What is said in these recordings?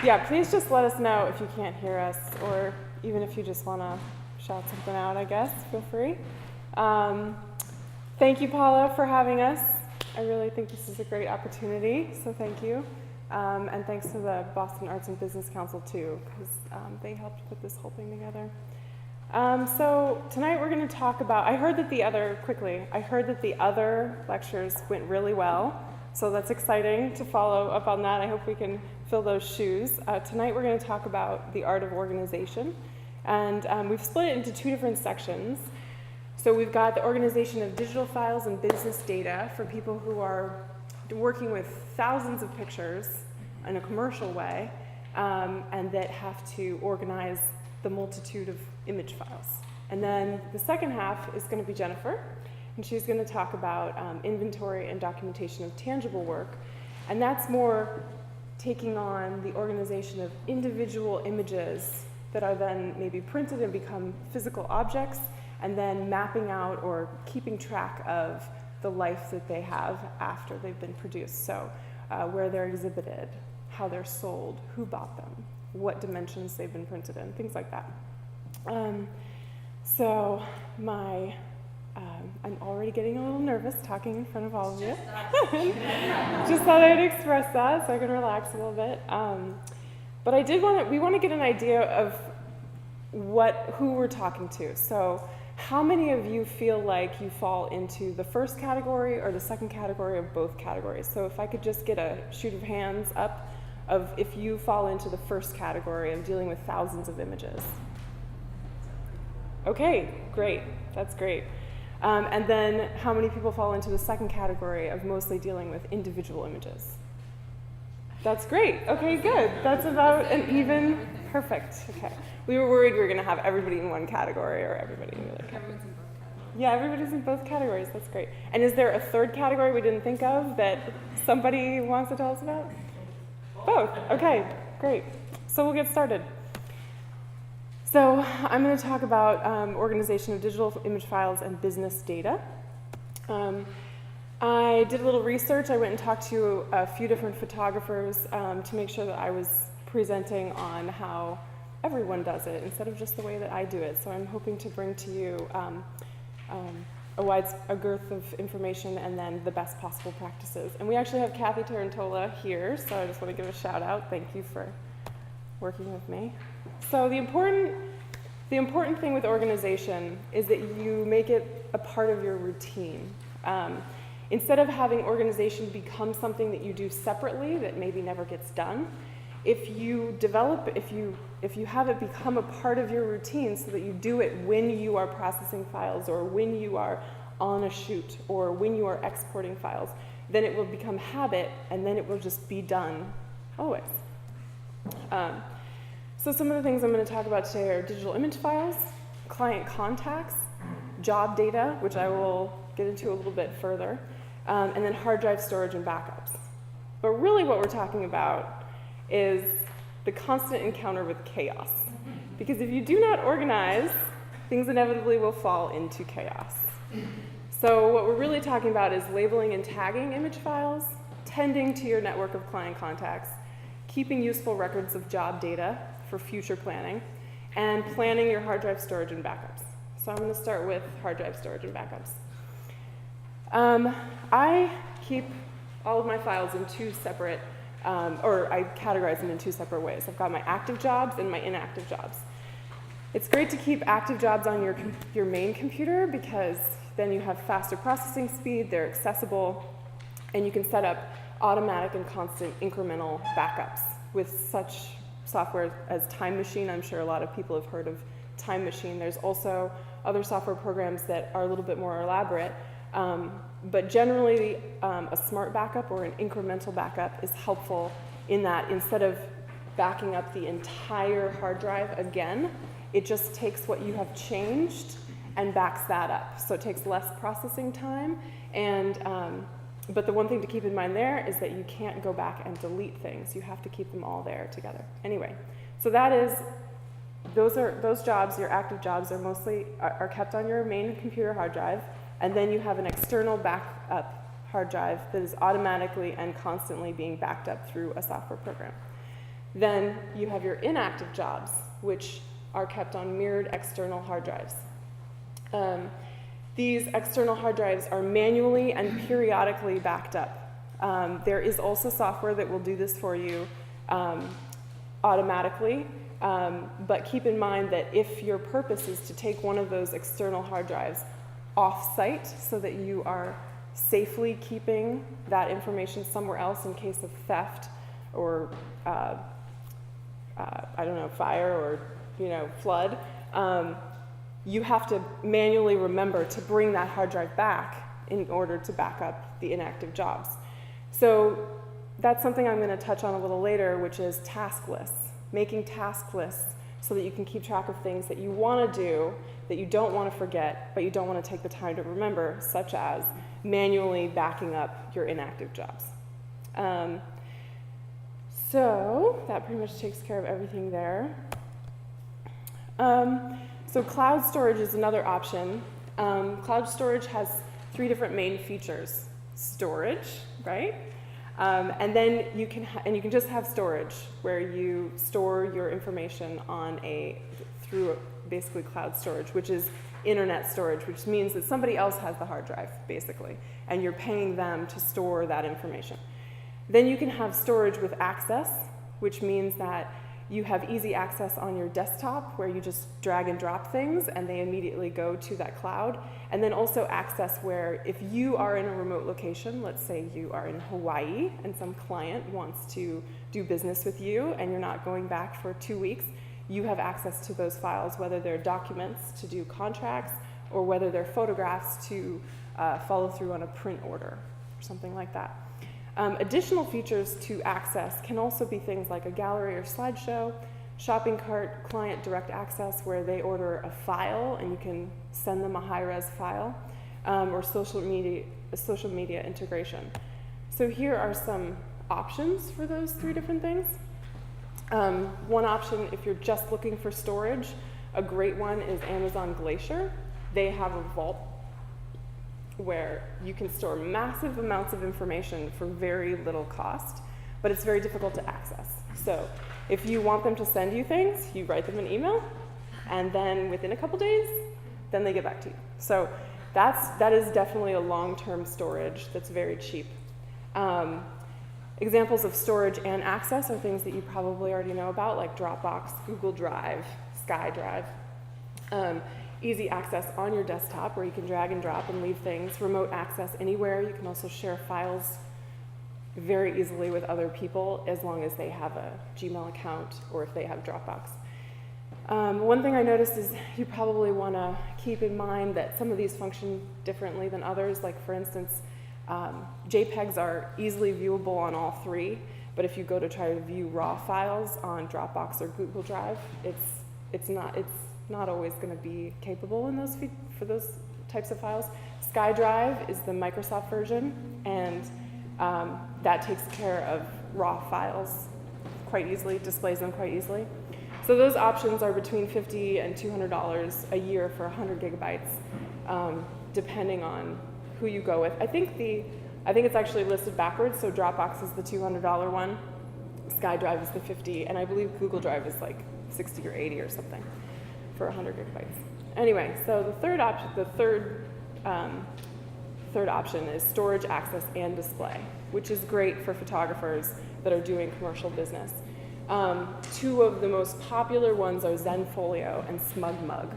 Yeah, please just let us know if you can't hear us, or even if you just want to shout something out, I guess. Feel free. Thank you, Paula, for having us. I really think this is a great opportunity, so thank you. And thanks to the Boston Arts and Business Council, too, because they helped put this whole thing together. So tonight we're going to talk about, I heard that the other lectures went really well, so that's exciting to follow up on that. I hope we can fill those shoes. Tonight we're going to talk about the art of organization, and we've split it into two different sections. So we've got the organization of digital files and business data for people who are working with thousands of pictures in a commercial way, and that have to organize the multitude of image files. And then the second half is going to be Jennifer, and she's going to talk about inventory and documentation of tangible work. And that's more taking on the organization of individual images that are then maybe printed and become physical objects, and then mapping out or keeping track of the life that they have after they've been produced. So where they're exhibited, how they're sold, who bought them, what dimensions they've been printed in, things like that. So I'm already getting a little nervous talking in front of all of you. Just thought I'd express that so I can relax a little bit. But we want to get an idea of who we're talking to. So how many of you feel like you fall into the first category or the second category of both categories? So if I could just get a shoot of hands up of if you fall into the first category of dealing with thousands of images. Okay, great, that's great. And then how many people fall into the second category of mostly dealing with individual images? That's great, okay, good. That's about an even, perfect, okay. We were worried we were gonna have everybody in one category or everybody in the other category. Everyone's in both categories. Yeah, everybody's in both categories, that's great. And is there a third category we didn't think of that somebody wants to tell us about? Both, okay, great. So we'll get started. So I'm going to talk about organization of digital image files and business data. I did a little research. I went and talked to a few different photographers to make sure that I was presenting on how everyone does it instead of just the way that I do it. So I'm hoping to bring to you a girth of information and then the best possible practices. And we actually have Kathy Tarantola here, so I just want to give a shout out. Thank you for working with me. So the important thing with organization is that you make it a part of your routine. Instead of having organization become something that you do separately that maybe never gets done, if you have it become a part of your routine so that you do it when you are processing files or when you are on a shoot or when you are exporting files, then it will become habit and then it will just be done always. So some of the things I'm going to talk about today are digital image files, client contacts, job data, which I will get into a little bit further, and then hard drive storage and backups. But really what we're talking about is the constant encounter with chaos. Because if you do not organize, things inevitably will fall into chaos. So what we're really talking about is labeling and tagging image files, tending to your network of client contacts, keeping useful records of job data for future planning, and planning your hard drive storage and backups. So I'm going to start with hard drive storage and backups. I keep all of my files in two separate, or I categorize them in two separate ways. I've got my active jobs and my inactive jobs. It's great to keep active jobs on your main computer because then you have faster processing speed, they're accessible, and you can set up automatic and constant incremental backups with such software as Time Machine. I'm sure a lot of people have heard of Time Machine. There's also other software programs that are a little bit more elaborate, but generally a smart backup or an incremental backup is helpful in that instead of backing up the entire hard drive again, it just takes what you have changed and backs that up. So it takes less processing time, and but the one thing to keep in mind there is that you can't go back and delete things. You have to keep them all there together. Anyway, so those jobs, your active jobs, are kept on your main computer hard drive, and then you have an external backup hard drive that is automatically and constantly being backed up through a software program. Then you have your inactive jobs, which are kept on mirrored external hard drives. These external hard drives are manually and periodically backed up. There is also software that will do this for you automatically, but keep in mind that if your purpose is to take one of those external hard drives off-site so that you are safely keeping that information somewhere else in case of theft or, I don't know, fire or, flood, you have to manually remember to bring that hard drive back in order to back up the inactive jobs. So that's something I'm going to touch on a little later, which is task lists. Making task lists so that you can keep track of things that you want to do, that you don't want to forget, but you don't want to take the time to remember, such as manually backing up your inactive jobs. So that pretty much takes care of everything there. So cloud storage is another option. Cloud storage has 3 different main features. Storage, right? And then you can just have storage where you store your information on through basically cloud storage, which is internet storage, which means that somebody else has the hard drive, basically, and you're paying them to store that information. Then you can have storage with access, which means that you have easy access on your desktop where you just drag and drop things and they immediately go to that cloud. And then also access where if you are in a remote location, let's say you are in Hawaii and some client wants to do business with you and you're not going back for 2 weeks, you have access to those files, whether they're documents to do contracts or whether they're photographs to follow through on a print order or something like that. Additional features to access can also be things like a gallery or slideshow, shopping cart, client direct access where they order a file and you can send them a high-res file, or social media integration. So here are some options for those 3 different things. One option, if you're just looking for storage, a great one is Amazon Glacier. They have a vault where you can store massive amounts of information for very little cost, but it's very difficult to access. So if you want them to send you things, you write them an email, and then within a couple days, then they get back to you. So that is definitely a long-term storage that's very cheap. Examples of storage and access are things that you probably already know about, like Dropbox, Google Drive, SkyDrive. Easy access on your desktop where you can drag and drop and leave things. Remote access anywhere. You can also share files very easily with other people as long as they have a Gmail account or if they have Dropbox. One thing I noticed is you probably want to keep in mind that some of these function differently than others. Like for instance, JPEGs are easily viewable on all 3, but if you go to try to view raw files on Dropbox or Google Drive, it's not always going to be capable in for those types of files. SkyDrive is the Microsoft version, and that takes care of raw files quite easily, displays them quite easily. So those options are between $50 and $200 a year for 100 gigabytes, depending on who you go with. I think it's actually listed backwards, so Dropbox is the $200 one, SkyDrive is the $50, and I believe Google Drive is like $60 or $80 or something for 100 gigabytes. Anyway, so the third option is storage, access, and display, which is great for photographers that are doing commercial business. 2 of the most popular ones are Zenfolio and SmugMug.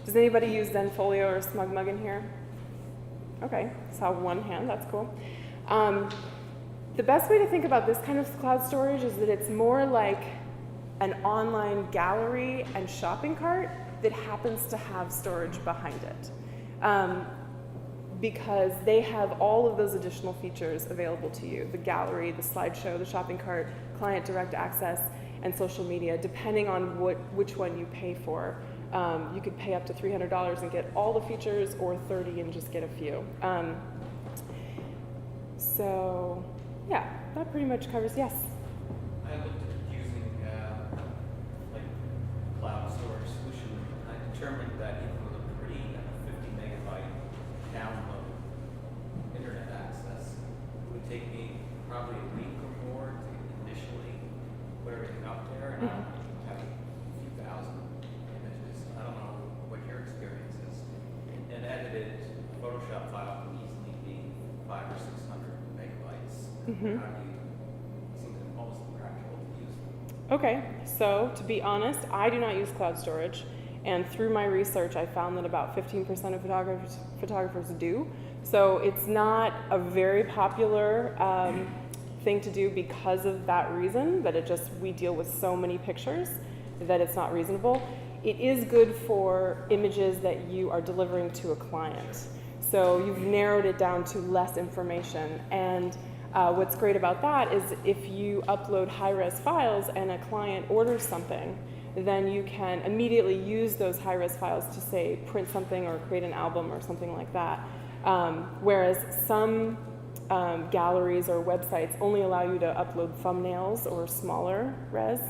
Does anybody use Zenfolio or SmugMug in here? Okay, saw one hand, that's cool. The best way to think about this kind of cloud storage is that it's more like an online gallery and shopping cart that happens to have storage behind it. Because they have all of those additional features available to you: the gallery, the slideshow, the shopping cart, client direct access, and social media, depending on which one you pay for. You could pay up to $300 and get all the features, or $30 and just get a few. So yeah, that pretty much covers, yes? I looked at using like cloud storage solution, and I determined that even with a pretty 50 megabyte download internet access, it would take me probably a week or more to initially put everything up there, and I have a few thousand images. I don't know what your experience is. An edited Photoshop file can easily be 500 or 600 megabytes. How do you, it seems almost impractical to use them. Okay, so to be honest, I do not use cloud storage, and through my research, I found that about 15% of photographers do. So it's not a very popular thing to do because of that reason, that we deal with so many pictures that it's not reasonable. It is good for images that you are delivering to a client. So you've narrowed it down to less information. And what's great about that is if you upload high-res files and a client orders something, then you can immediately use those high-res files to, say, print something or create an album or something like that. Whereas some galleries or websites only allow you to upload thumbnails or smaller res.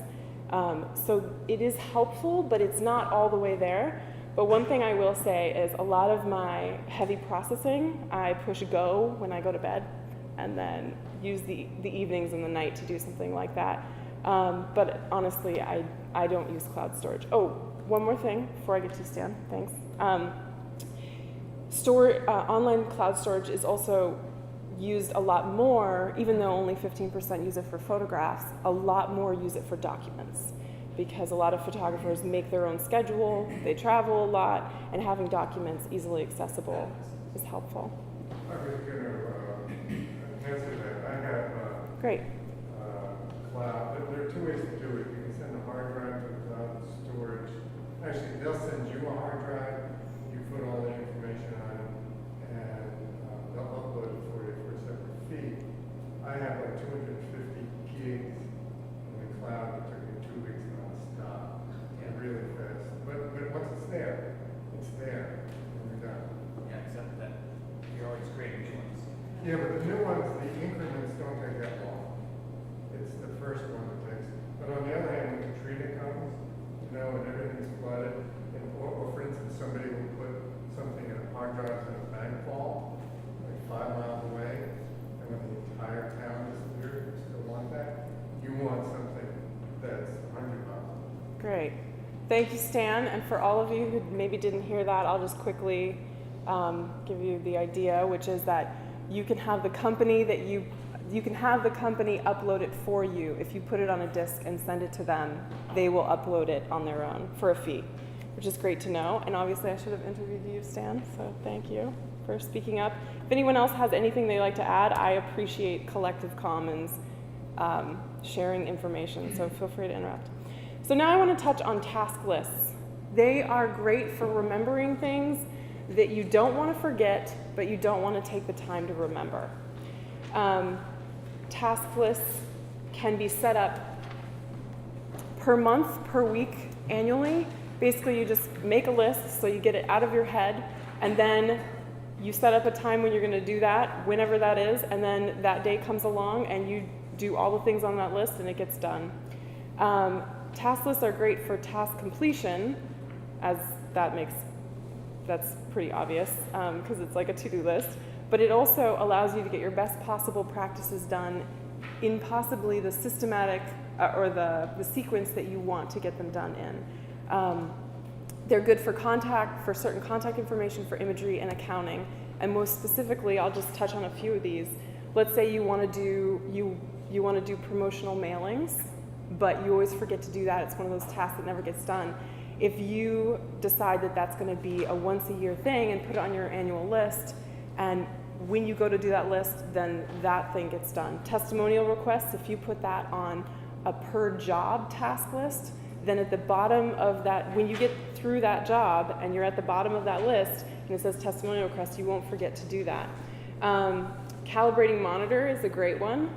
So it is helpful, but it's not all the way there. But one thing I will say is a lot of my heavy processing, I push go when I go to bed and then use the evenings and the night to do something like that. But honestly, I don't use cloud storage. Oh, one more thing before I get to Stan, thanks. Online cloud storage is also used a lot more, even though only 15% use it for photographs, a lot more use it for documents, because a lot of photographers make their own schedule, they travel a lot, and having documents easily accessible is helpful. I was going to answer that. I have Great. cloud. There are two ways to do it. You can send a hard drive to the cloud storage. Actually, they'll send you a hard drive. You put all the information on it, and they'll upload it for you for a separate fee. I have like 250 gigs in the cloud. It took me 2 weeks nonstop. Yeah. Really fast. But once it's there, and you're done. Yeah, except that you're always creating new ones. Yeah, but the new ones, the increments don't take that long. It's the first one that takes. But on the other hand, when Katrina comes, and everything's flooded, or for instance, somebody will put something in a hard drive in a bank vault, like 5 miles away, and when the entire town disappears, you still want that. You want something that's 100 miles away. Great. Thank you, Stan. And for all of you who maybe didn't hear that, I'll just quickly give you the idea, which is that you can have the company upload it for you. If you put it on a disk and send it to them, they will upload it on their own for a fee, which is great to know. And obviously I should have interviewed you, Stan, so thank you for speaking up. If anyone else has anything they'd like to add, I appreciate Collective Commons sharing information, so feel free to interrupt. So now I want to touch on task lists. They are great for remembering things that you don't want to forget, but you don't want to take the time to remember. Task lists can be set up per month, per week, annually. Basically, you just make a list so you get it out of your head, and then you set up a time when you're going to do that, whenever that is, and then that day comes along and you do all the things on that list and it gets done. Task lists are great for task completion, as that's pretty obvious because it's like a to-do list, but it also allows you to get your best possible practices done in possibly the systematic or the sequence that you want to get them done in. They're good for certain contact information, for imagery and accounting, and most specifically, I'll just touch on a few of these. Let's say you want to do promotional mailings, but you always forget to do that. It's one of those tasks that never gets done. If you decide that that's going to be a once-a-year thing and put it on your annual list, and when you go to do that list, then that thing gets done. Testimonial requests, if you put that on a per-job task list, then at the bottom of that, when you get through that job and you're at the bottom of that list and it says testimonial requests, you won't forget to do that. Calibrating monitor is a great one.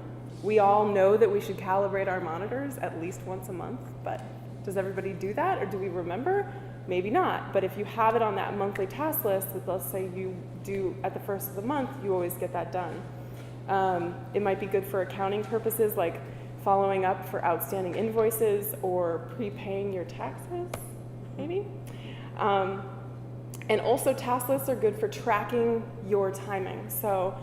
We all know that we should calibrate our monitors at least once a month, but does everybody do that, or do we remember? Maybe not, but if you have it on that monthly task list that let's say you do at the first of the month, you always get that done. It might be good for accounting purposes, like following up for outstanding invoices or prepaying your taxes, maybe. And also task lists are good for tracking your timing. So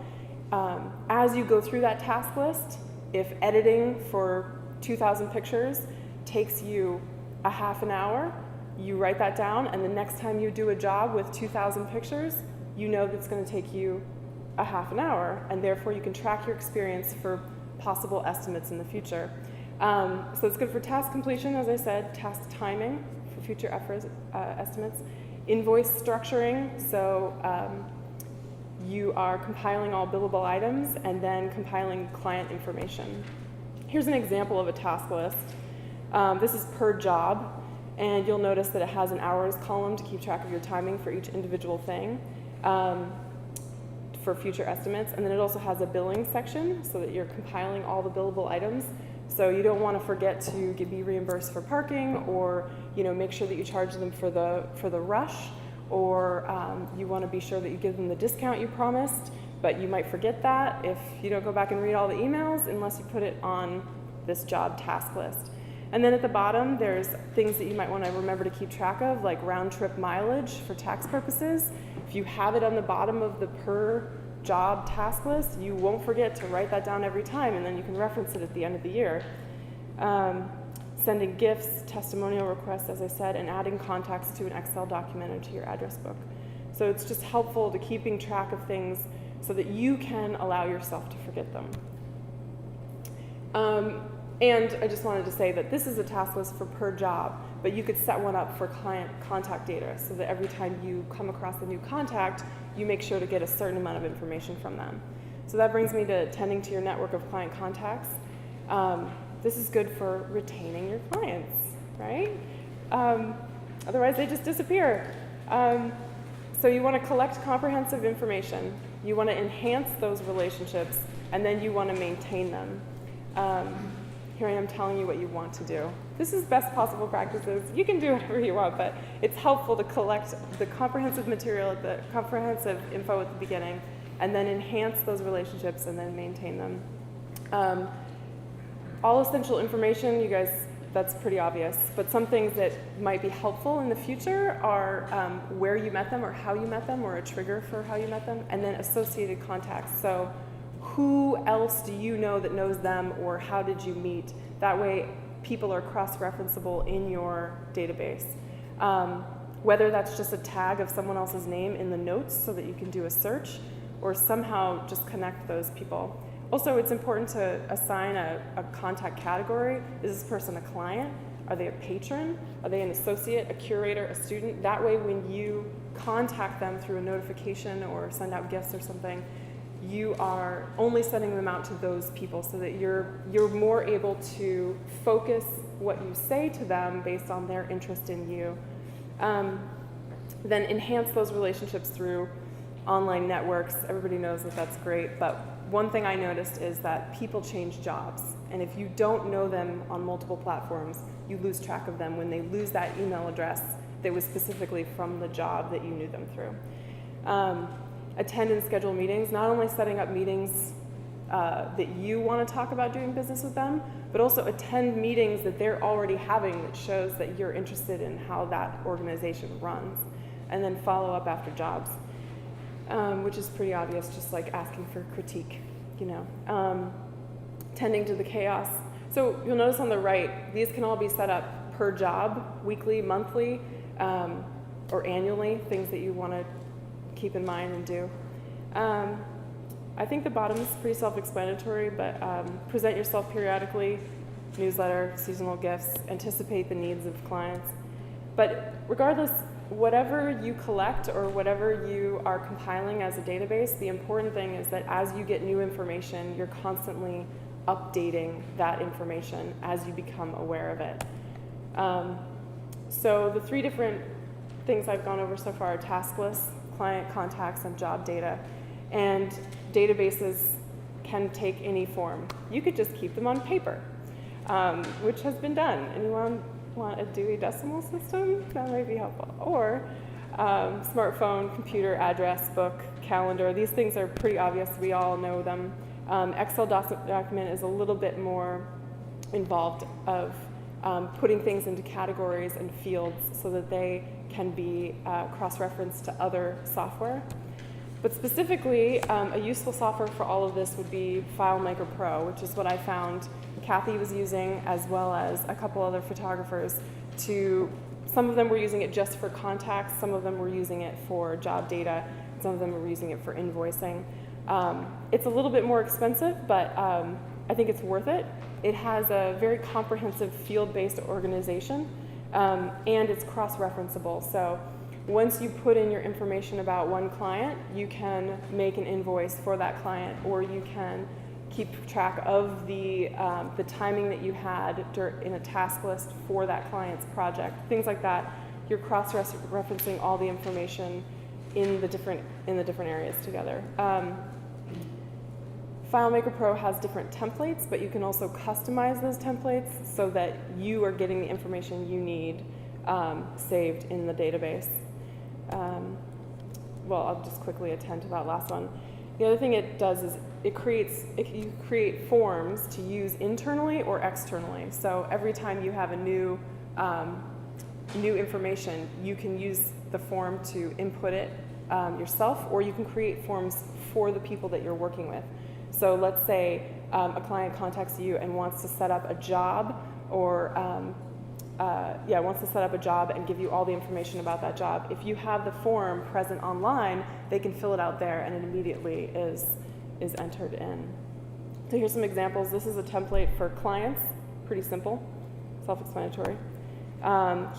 as you go through that task list, if editing for 2,000 pictures takes you a half an hour, you write that down, and the next time you do a job with 2,000 pictures, you know that's going to take you a half an hour, and therefore you can track your experience for possible estimates in the future. So it's good for task completion, as I said, task timing for future estimates, invoice structuring, so you are compiling all billable items and then compiling client information. Here's an example of a task list. This is per job, and you'll notice that it has an hours column to keep track of your timing for each individual thing for future estimates, and then it also has a billing section so that you're compiling all the billable items. So you don't want to forget to be reimbursed for parking, or make sure that you charge them for the rush, or you want to be sure that you give them the discount you promised, but you might forget that if you don't go back and read all the emails unless you put it on this job task list. And then at the bottom, there's things that you might want to remember to keep track of, like round trip mileage for tax purposes. If you have it on the bottom of the per job task list, you won't forget to write that down every time, and then you can reference it at the end of the year. Sending gifts, testimonial requests, as I said, and adding contacts to an Excel document or to your address book. So it's just helpful to keeping track of things so that you can allow yourself to forget them. And I just wanted to say that this is a task list for per job, but you could set one up for client contact data so that every time you come across a new contact, you make sure to get a certain amount of information from them. So that brings me to tending to your network of client contacts. This is good for retaining your clients, right? Otherwise, they just disappear. So you want to collect comprehensive information. You want to enhance those relationships, and then you want to maintain them. Here I am telling you what you want to do. This is best possible practices. You can do whatever you want, but it's helpful to collect the comprehensive material, the comprehensive info at the beginning, and then enhance those relationships and then maintain them. All essential information, you guys, that's pretty obvious, but some things that might be helpful in the future are where you met them or how you met them, or a trigger for how you met them, and then associated contacts. So who else do you know that knows them, or how did you meet? That way people are cross-referenceable in your database. Whether that's just a tag of someone else's name in the notes so that you can do a search, or somehow just connect those people. Also, it's important to assign a contact category. Is this person a client? Are they a patron? Are they an associate, a curator, a student? That way when you contact them through a notification or send out gifts or something, you are only sending them out to those people so that you're more able to focus what you say to them based on their interest in you. Then enhance those relationships through online networks. Everybody knows that that's great, but one thing I noticed is that people change jobs, and if you don't know them on multiple platforms, you lose track of them when they lose that email address that was specifically from the job that you knew them through. Attend and schedule meetings, not only setting up meetings that you want to talk about doing business with them, but also attend meetings that they're already having that shows that you're interested in how that organization runs, and then follow up after jobs, which is pretty obvious, just like asking for critique, tending to the chaos. So you'll notice on the right, these can all be set up per job, weekly, monthly, or annually, things that you want to keep in mind and do. I think the bottom is pretty self-explanatory, but present yourself periodically, newsletter, seasonal gifts, anticipate the needs of clients. But regardless, whatever you collect or whatever you are compiling as a database, the important thing is that as you get new information, you're constantly updating that information as you become aware of it. So the three different things I've gone over so far are task lists, client contacts, and job data. And databases can take any form. You could just keep them on paper, which has been done. Anyone want a Dewey Decimal System? That might be helpful. Or smartphone, computer, address, book, calendar. These things are pretty obvious. We all know them. Excel document is a little bit more involved of putting things into categories and fields so that they can be cross-referenced to other software. But specifically, a useful software for all of this would be FileMaker Pro, which is what I found Kathy was using, as well as a couple other photographers. Some of them were using it just for contacts, some of them were using it for job data, some of them were using it for invoicing. It's a little bit more expensive, but I think it's worth it. It has a very comprehensive field-based organization, and it's cross-referenceable. So once you put in your information about one client, you can make an invoice for that client, or you can keep track of the timing that you had in a task list for that client's project. Things like that. You're cross-referencing all the information in the different areas together. FileMaker Pro has different templates, but you can also customize those templates so that you are getting the information you need saved in the database. Well, I'll just quickly attend to that last one. The other thing it does is you create forms to use internally or externally. So every time you have a new information, you can use the form to input it yourself, or you can create forms for the people that you're working with. So let's say a client contacts you and wants to set up a job, or wants to set up a job and give you all the information about that job. If you have the form present online, they can fill it out there, and it immediately is entered in. So here's some examples. This is a template for clients, pretty simple, self-explanatory.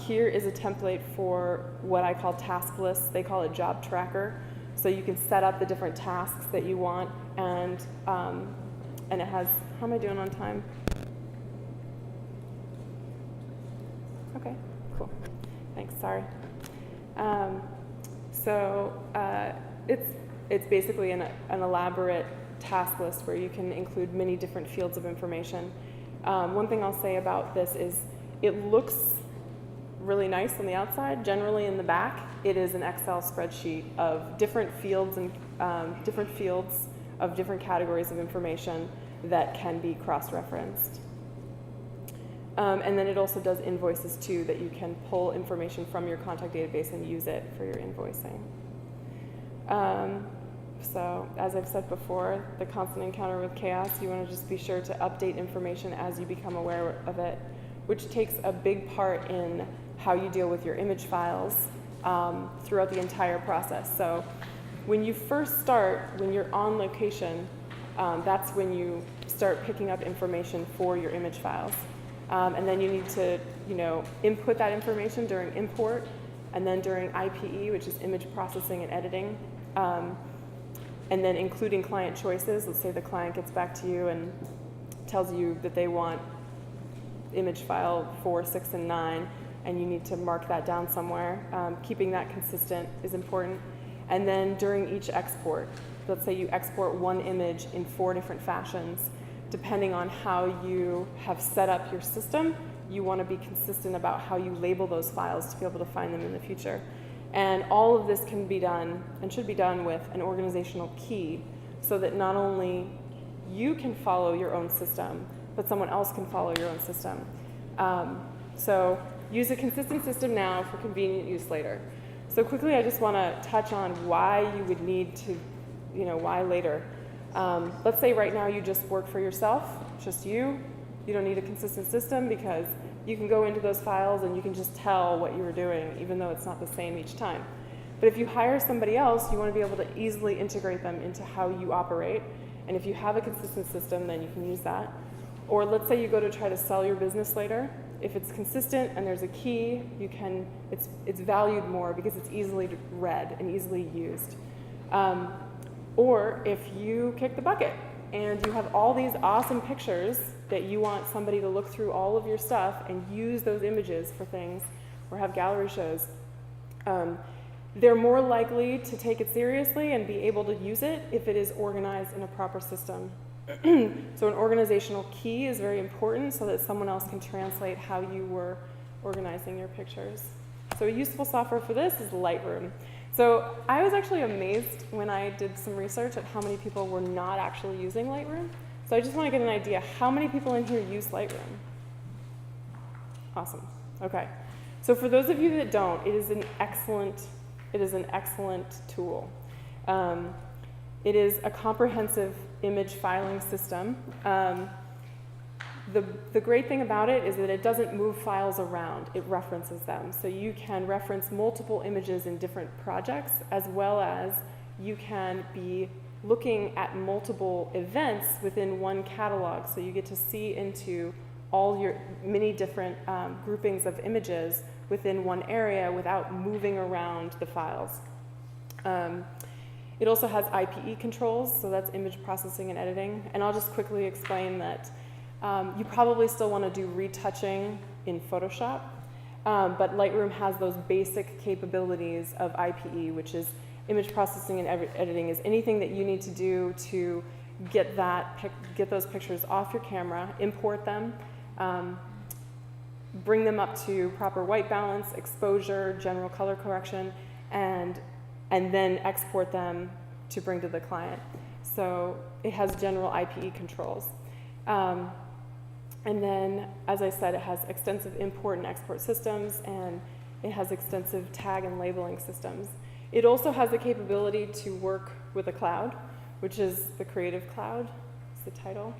Here is a template for what I call task lists. They call it job tracker. So you can set up the different tasks that you want, and it has, how am I doing on time? Okay, cool. Thanks, sorry. It's basically an elaborate task list where you can include many different fields of information. One thing I'll say about this is it looks really nice on the outside. Generally in the back, it is an Excel spreadsheet of different fields and different fields of different categories of information that can be cross-referenced. And then it also does invoices too, that you can pull information from your contact database and use it for your invoicing. So as I've said before, the constant encounter with chaos, you want to just be sure to update information as you become aware of it, which takes a big part in how you deal with your image files throughout the entire process. So when you first start, when you're on location, that's when you start picking up information for your image files. And then you need to, input that information during import, and then during IPE, which is image processing and editing, and then including client choices. Let's say the client gets back to you and tells you that they want image file 4, 6, and 9, and you need to mark that down somewhere. Keeping that consistent is important. And then during each export, let's say you export one image in 4 different fashions. Depending on how you have set up your system, you want to be consistent about how you label those files to be able to find them in the future. And all of this can be done and should be done with an organizational key, so that not only you can follow your own system, but someone else can follow your own system. So use a consistent system now for convenient use later. So quickly, I just want to touch on why you would need to, why later. Let's say right now you just work for yourself, just you. You don't need a consistent system because you can go into those files and you can just tell what you were doing, even though it's not the same each time. But if you hire somebody else, you want to be able to easily integrate them into how you operate. And if you have a consistent system, then you can use that. Or let's say you go to try to sell your business later. If it's consistent and there's a key, it's valued more because it's easily read and easily used. Or if you kick the bucket and you have all these awesome pictures that you want somebody to look through all of your stuff and use those images for things, or have gallery shows, they're more likely to take it seriously and be able to use it if it is organized in a proper system. So an organizational key is very important so that someone else can translate how you were organizing your pictures. So a useful software for this is Lightroom. So I was actually amazed when I did some research at how many people were not actually using Lightroom. So I just want to get an idea, how many people in here use Lightroom? Awesome. Okay. So for those of you that don't, it is an excellent tool. It is a comprehensive image filing system. The great thing about it is that it doesn't move files around, it references them. So you can reference multiple images in different projects, as well as you can be looking at multiple events within one catalog. So you get to see into all your many different groupings of images within one area without moving around the files. It also has IPE controls, so that's image processing and editing. And I'll just quickly explain that you probably still want to do retouching in Photoshop, but Lightroom has those basic capabilities of IPE, which is image processing and editing, is anything that you need to do to get those pictures off your camera, import them, bring them up to proper white balance, exposure, general color correction, and then export them to bring to the client. So it has general IPE controls. And then, as I said, it has extensive import and export systems, and it has extensive tag and labeling systems. It also has the capability to work with a cloud, which is the Creative Cloud, is the title.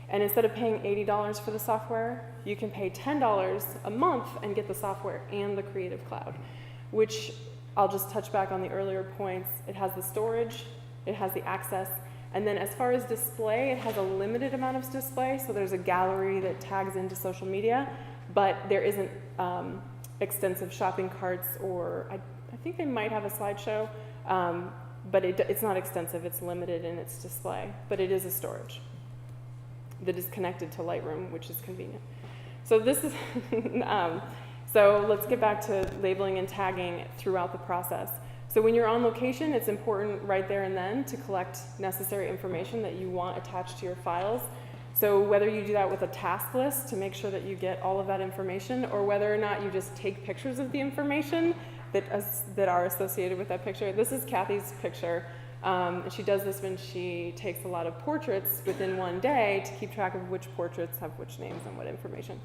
And instead of paying $80 for the software, you can pay $10 a month and get the software and the Creative Cloud, which I'll just touch back on the earlier points. It has the storage, it has the access, and then as far as display, it has a limited amount of display, so there's a gallery that tags into social media, but there isn't extensive shopping carts, or I think they might have a slideshow, but it's not extensive, it's limited in its display, but it is a storage that is connected to Lightroom, which is convenient. So this is, so let's get back to labeling and tagging throughout the process. So when you're on location, it's important right there and then to collect necessary information that you want attached to your files. So whether you do that with a task list to make sure that you get all of that information, or whether or not you just take pictures of the information that are associated with that picture. This is Kathy's picture. And she does this when she takes a lot of portraits within one day to keep track of which portraits have which names and what information.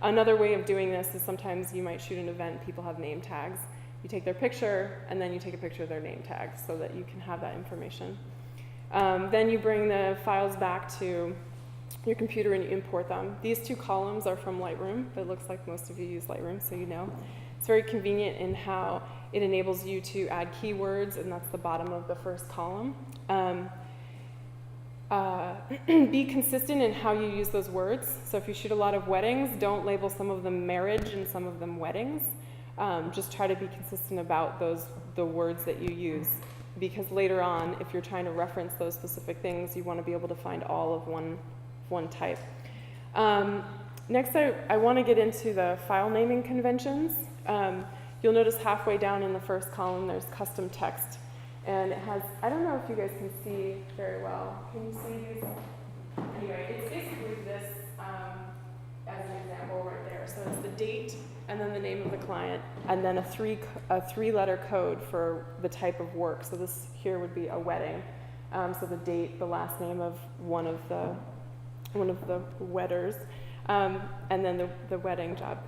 Another way of doing this is sometimes you might shoot an event and people have name tags. You take their picture and then you take a picture of their name tag so that you can have that information. Then you bring the files back to your computer and you import them. These two columns are from Lightroom. It looks like most of you use Lightroom, so you know. It's very convenient in how it enables you to add keywords, and that's the bottom of the first column. Be consistent in how you use those words. So if you shoot a lot of weddings, don't label some of them marriage and some of them weddings. Just try to be consistent about the words that you use, because later on, if you're trying to reference those specific things, you want to be able to find all of one type. Next, I want to get into the file naming conventions. You'll notice halfway down in the first column, there's custom text. And it has, I don't know if you guys can see very well. Can you see these? Anyway, it's basically this as an example right there. So it's the date, and then the name of the client, and then a three-letter code for the type of work. So this here would be a wedding. So the date, the last name of one of the wedders, and then the wedding job.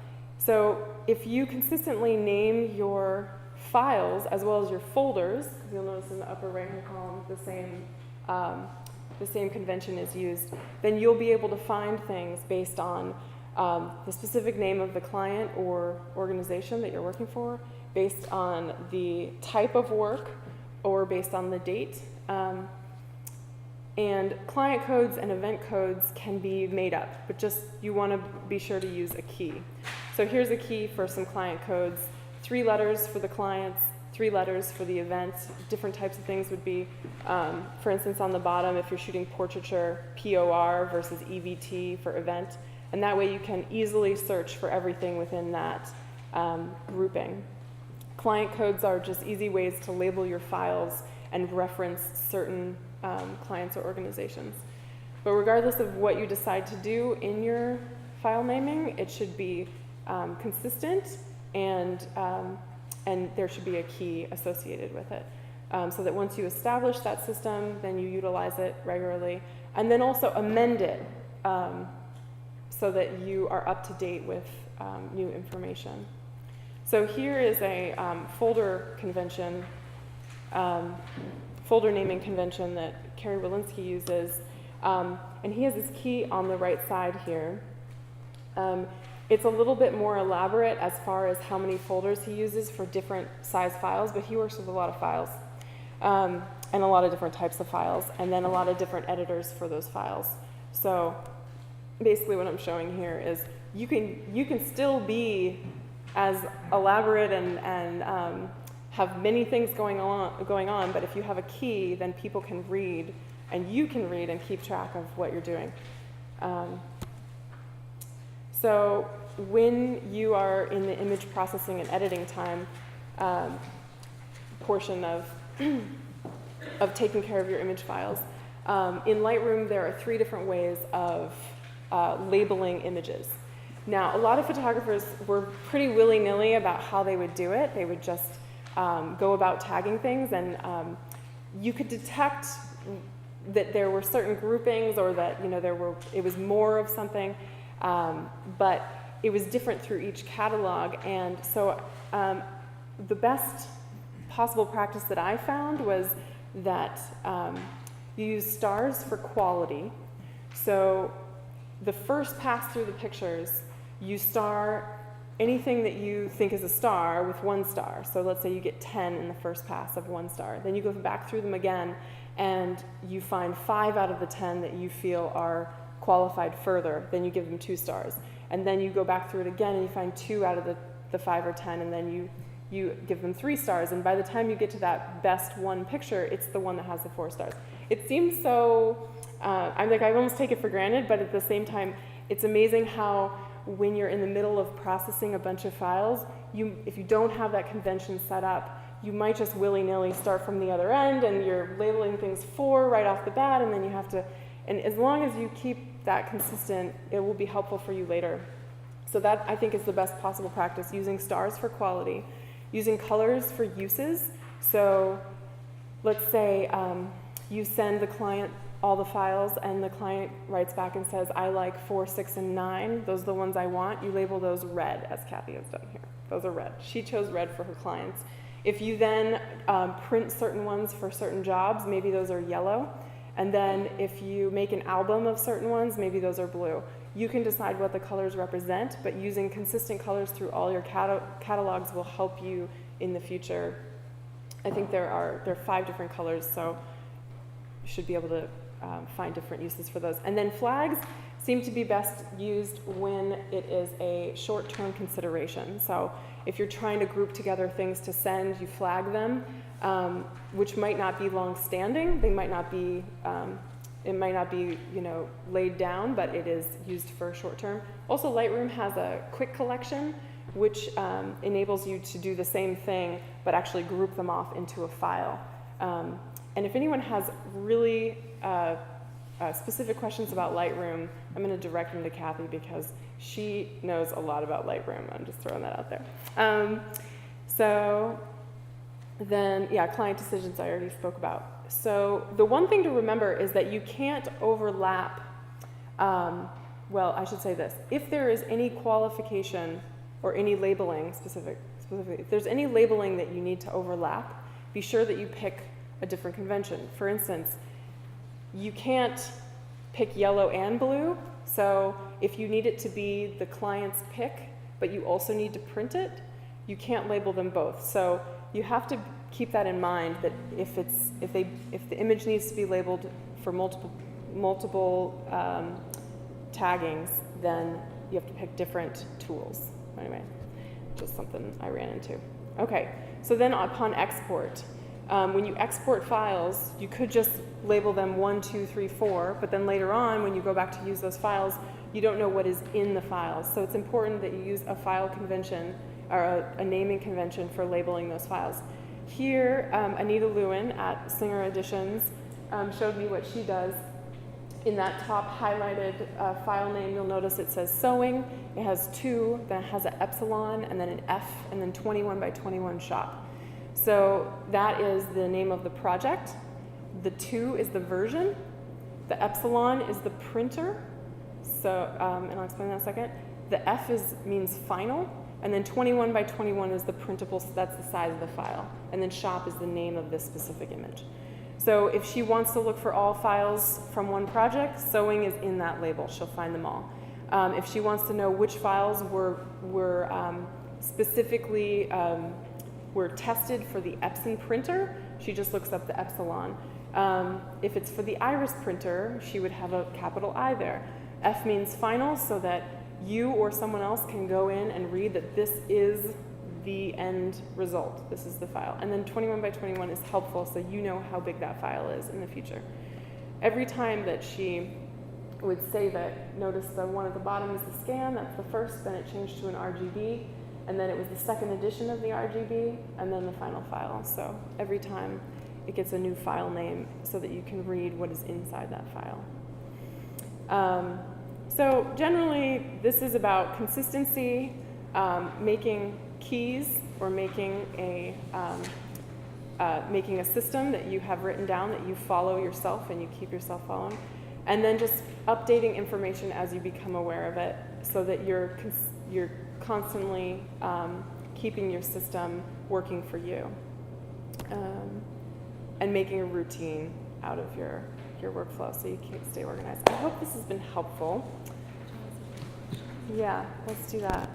So if you consistently name your files as well as your folders, because you'll notice in the upper right-hand column the same convention is used, then you'll be able to find things based on the specific name of the client or organization that you're working for, based on the type of work, or based on the date. And client codes and event codes can be made up, but just you want to be sure to use a key. So here's a key for some client codes. 3 letters for the clients, 3 letters for the event. Different types of things would be, for instance, on the bottom, if you're shooting portraiture, POR versus EVT for event. And that way you can easily search for everything within that grouping. Client codes are just easy ways to label your files and reference certain clients or organizations. But regardless of what you decide to do in your file naming, it should be consistent, and there should be a key associated with it. So that once you establish that system, then you utilize it regularly, and then also amend it so that you are up to date with new information. So here is a folder convention folder naming convention that Kerry Walensky uses. And he has this key on the right side here. It's a little bit more elaborate as far as how many folders he uses for different size files, but he works with a lot of files, and a lot of different types of files, and then a lot of different editors for those files. So basically what I'm showing here is you can still be as elaborate and have many things going on, but if you have a key, then people can read, and you can read and keep track of what you're doing. So when you are in the image processing and editing time portion of taking care of your image files, in Lightroom there are 3 different ways of labeling images. Now, a lot of photographers were pretty willy-nilly about how they would do it. They would just go about tagging things, and you could detect that there were certain groupings, or that it was more of something, but it was different through each catalog. And so the best possible practice that I found was that you use stars for quality. So the first pass through the pictures, you star anything that you think is a star with 1 star. So let's say you get 10 in the first pass of 1 star. Then you go back through them again, and you find 5 out of the 10 that you feel are qualified further. Then you give them 2 stars. And then you go back through it again, and you find 2 out of the 5 or 10, and then you give them 3 stars. And by the time you get to that best 1 picture, it's the one that has the 4 stars. It seems so, I almost take it for granted, but at the same time, it's amazing how when you're in the middle of processing a bunch of files, if you don't have that convention set up, you might just willy-nilly start from the other end, and you're labeling things 4 right off the bat, and then you have to, and as long as you keep that consistent, it will be helpful for you later. So that, I think, is the best possible practice, using stars for quality, using colors for uses. So let's say you send the client all the files, and the client writes back and says, I like 4, 6, and 9. Those are the ones I want. You label those red, as Kathy has done here. Those are red. She chose red for her clients. If you then print certain ones for certain jobs, maybe those are yellow. And then if you make an album of certain ones, maybe those are blue. You can decide what the colors represent, but using consistent colors through all your catalogs will help you in the future. I think there are 5 different colors, so you should be able to find different uses for those. And then flags seem to be best used when it is a short-term consideration. So if you're trying to group together things to send, you flag them, which might not be long-standing. They might not be, it might not be, laid down, but it is used for short-term. Also, Lightroom has a quick collection, which enables you to do the same thing, but actually group them off into a file. And if anyone has really specific questions about Lightroom, I'm going to direct them to Kathy, because she knows a lot about Lightroom. I'm just throwing that out there. So then, yeah, client decisions I already spoke about. So the one thing to remember is that you can't overlap, well, I should say this. If there is any qualification or any labeling specifically, if there's any labeling that you need to overlap, be sure that you pick a different convention. For instance, you can't pick yellow and blue. So if you need it to be the client's pick, but you also need to print it, you can't label them both. So you have to keep that in mind, that if the image needs to be labeled for multiple taggings, then you have to pick different tools. Anyway, just something I ran into. Okay, so then upon export, when you export files, you could just label them 1, 2, 3, 4, but then later on, when you go back to use those files, you don't know what is in the files. So it's important that you use a file convention, or a naming convention for labeling those files. Here, Anita Lewin at Singer Editions showed me what she does. In that top highlighted file name, you'll notice it says sewing. It has 2, then it has an epsilon, and then an F, and then 21 by 21 shop. So that is the name of the project. The 2 is the version. The epsilon is the printer. So, and I'll explain that in a second. The F means final, and then 21 by 21 is the printable, so that's the size of the file. And then shop is the name of this specific image. So if she wants to look for all files from one project, sewing is in that label. She'll find them all. If she wants to know which files were specifically were tested for the Epson printer, she just looks up the Epsilon. If it's for the Iris printer, she would have a capital I there. F means final, so that you or someone else can go in and read that this is the end result. This is the file. And then 21 by 21 is helpful, so you know how big that file is in the future. Every time that she would save it, notice the one at the bottom is the scan, that's the first, then it changed to an RGB, and then it was the second edition of the RGB, and then the final file. So every time it gets a new file name so that you can read what is inside that file. So generally, this is about consistency, making keys, or making a system that you have written down that you follow yourself and you keep yourself following, and then just updating information as you become aware of it, so that you're constantly keeping your system working for you, and making a routine out of your workflow so you can stay organized. I hope this has been helpful. Yeah, let's do that.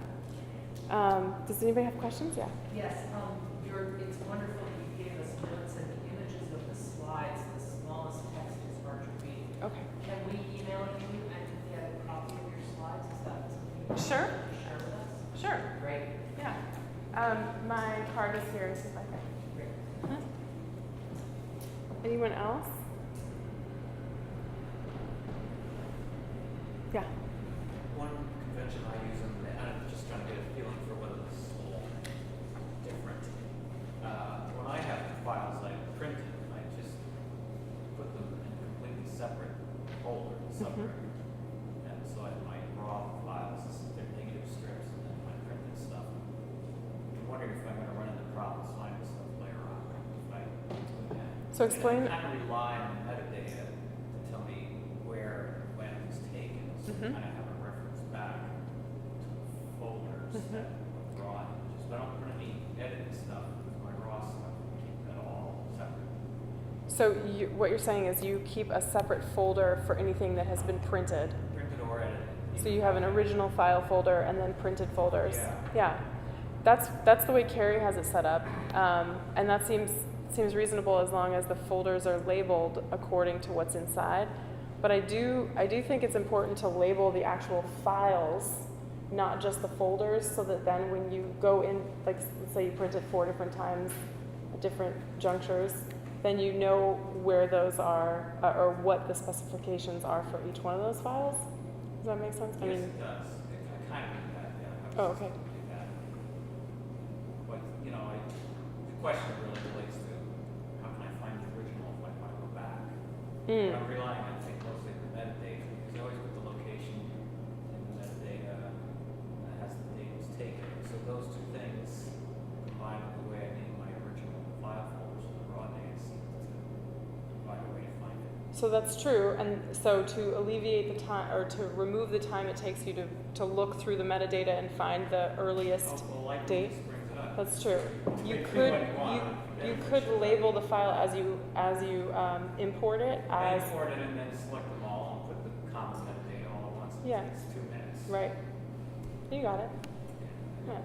Does anybody have questions? Yeah. Yes, it's wonderful that you gave us notes and images of the slides. The smallest text is hard to read. Okay. Can we email you and get a copy of your slides? Is that something you Sure. want to share with us? Sure. Great. Yeah. My card is here. This is my card. Great. Anyone else? Yeah. One convention I use, and I'm just trying to get a feeling for whether this is a little different. When I have files I printed, I just put them in completely separate folders, separate. And so I have my raw files, they're negative strips, and then my printed stuff. I'm wondering if I'm going to run into problems finding stuff later on. If I do that. So explain. I kind of rely on metadata to tell me where and when it was taken. So I kind of have a reference back to folders that were raw images. But I don't put any edited stuff with my raw stuff at all separate. So what you're saying is you keep a separate folder for anything that has been printed. Printed or edited. So you have an original file folder and then printed folders. Yeah. That's the way Carrie has it set up, and that seems reasonable as long as the folders are labeled according to what's inside. But I do think it's important to label the actual files, not just the folders, so that then when you go in, like let's say you printed 4 different times at different junctures, then you know where those are, or what the specifications are for each one of those files. Does that make sense? Yes, it does. I kind of do that, yeah. Oh, okay. Do that. But, you know, the question really relates to how can I find the original if I want to go back? I'm relying on, I think, mostly the metadata, because you always put the location in the metadata that has the date was taken. So those two things, combined with the way I name my original file folders for the raw data, seem to provide a way to find it. So that's true, and so to alleviate the time, or to remove the time it takes you to look through the metadata and find the earliest Lightroom date. just brings it up. That's true. You Make could what you want. you could label the file as you import it I as import it and then select them all and put the common metadata all at once. It Yeah. takes 2 minutes. right. You got it. Yeah.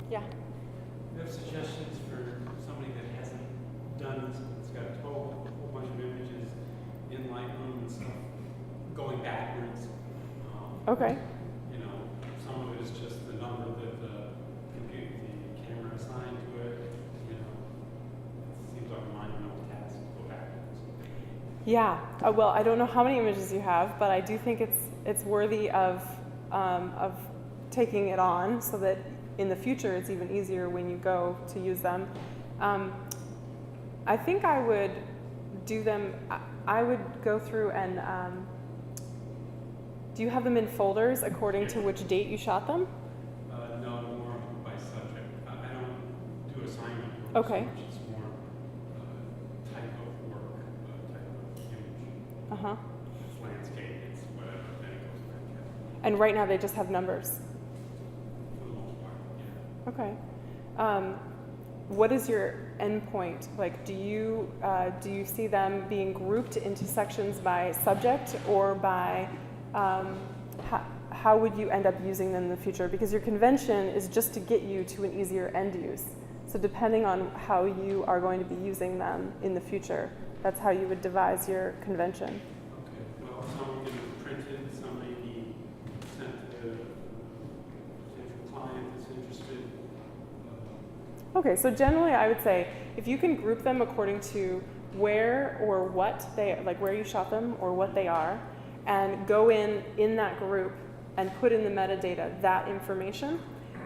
Yeah. We have suggestions for somebody that hasn't done this, it's got a whole bunch of images in Lightroom and stuff going backwards. Okay. You know, some of it is just the number that the camera assigned to it. You know, it seems like a monumental task to go backwards. Yeah. Well, I don't know how many images you have, but I do think it's worthy of taking it on, so that in the future it's even easier when you go to use them. I think I would do them. I would go through and. Do you have them in folders according to which date you shot them? No, more by subject. I don't do assignment work. Okay. So much. It's more type of work, type of image. Uh-huh. It's landscape, it's whatever, then it goes back. And right now they just have numbers. For the most part, yeah. Okay. What is your endpoint? Like, do you see them being grouped into sections by subject or by how would you end up using them in the future? Because your convention is just to get you to an easier end use. So depending on how you are going to be using them in the future, that's how you would devise your convention. Okay, well, some can be printed, some may be sent to a potential client that's interested. Okay, so generally I would say if you can group them according to where or what they, like where you shot them or what they are, and go in that group and put in the metadata that information,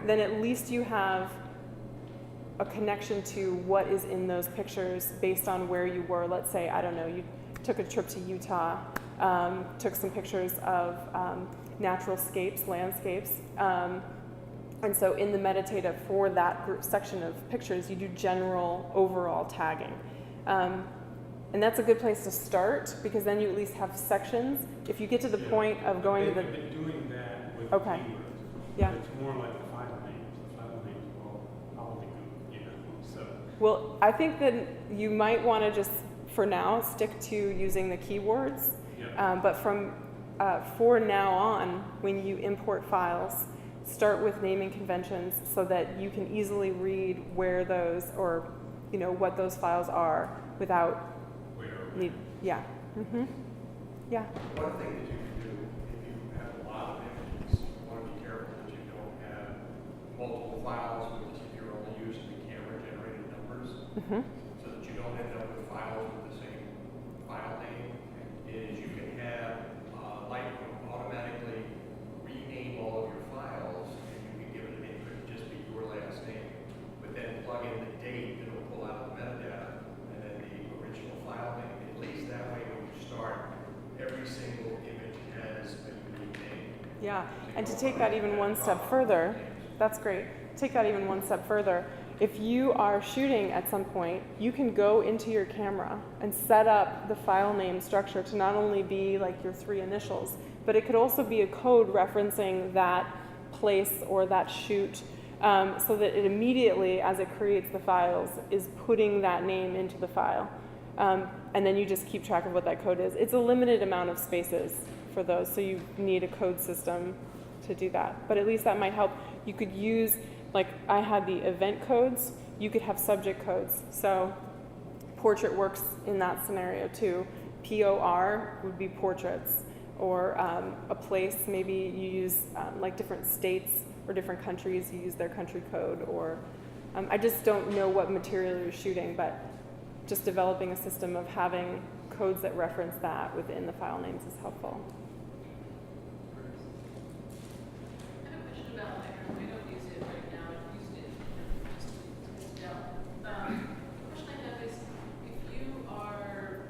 then at least you have a connection to what is in those pictures based on where you were. Let's say, I don't know, you took a trip to Utah, took some pictures of natural scapes, landscapes, and so in the metadata for that group section of pictures, you do general overall tagging. And that's a good place to start because then you at least have sections. If you get to the point of going to the... They've been doing that with Okay. keywords. Yeah. It's more like the file names. The file names will probably go, so. Well, I think that you might want to just, for now, stick to using the keywords. Yeah. But for now on, when you import files, start with naming conventions so that you can easily read where those, or what those files are without need. Yeah. Mm-hmm. Yeah. One thing that you can do, if you have a lot of images, you want to be careful that you don't have multiple files because if you're only using the camera-generated numbers, Mm-hmm. so that you don't end up with files with the same file name, is you can have Lightroom automatically rename all of your files, and you can give it a name, it could just be your last name, but then plug in the date that will pull out the metadata, and then the original file name. At least that way, when you start, every single image has a unique name. Yeah. And to take that even one step further, that's great. Take that even one step further. If you are shooting at some point, you can go into your camera and set up the file name structure to not only be like your 3 initials, but it could also be a code referencing that place or that shoot, so that it immediately, as it creates the files, is putting that name into the file. And then you just keep track of what that code is. It's a limited amount of spaces for those, so you need a code system to do that. But at least that might help. You could use, like I had the event codes, you could have subject codes. So portrait works in that scenario too. POR would be portraits, or a place, maybe you use like different states or different countries, you use their country code, or I just don't know what material you're shooting, but just developing a system of having codes that reference that within the file names is helpful. I have a question about Lightroom. I don't use it right now. I've used it just to test it out. The question I have is, if you are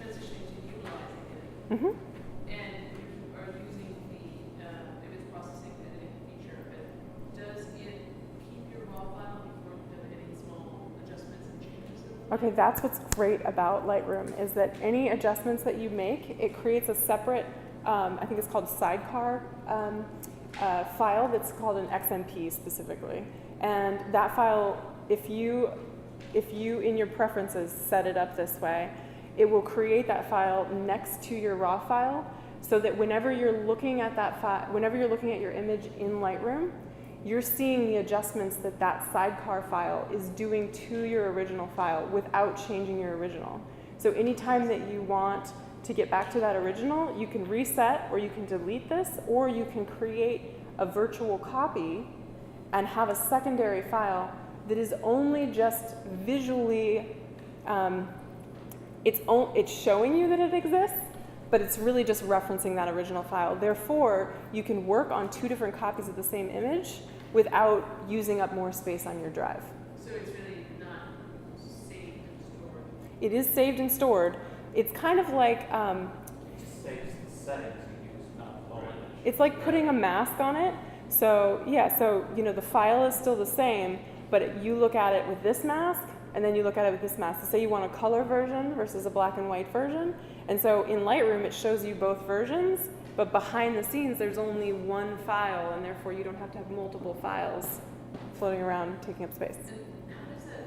transitioning to utilizing it, Mm-hmm. and you are using the image processing editing feature of it, does it keep your raw file before you've done any small adjustments and changes? Okay, that's what's great about Lightroom, is that any adjustments that you make, it creates a separate, I think it's called Sidecar file that's called an XMP specifically. And that file, if you in your preferences set it up this way, it will create that file next to your raw file, so that whenever you're looking at that file, whenever you're looking at your image in Lightroom, you're seeing the adjustments that that Sidecar file is doing to your original file without changing your original. So anytime that you want to get back to that original, you can reset, or you can delete this, or you can create a virtual copy and have a secondary file that is only just visually, it's showing you that it exists, but it's really just referencing that original file. Therefore, you can work on 2 different copies of the same image without using up more space on your drive. So it's really not saved and stored. It is saved and stored. It's kind of like, It just saves the settings you use, not the whole image. it's like putting a mask on it. So yeah, so the file is still the same, but you look at it with this mask, and then you look at it with this mask. So say you want a color version versus a black and white version. And so in Lightroom, it shows you both versions, but behind the scenes, there's only one file, and therefore you don't have to have multiple files floating around taking up space. And how does that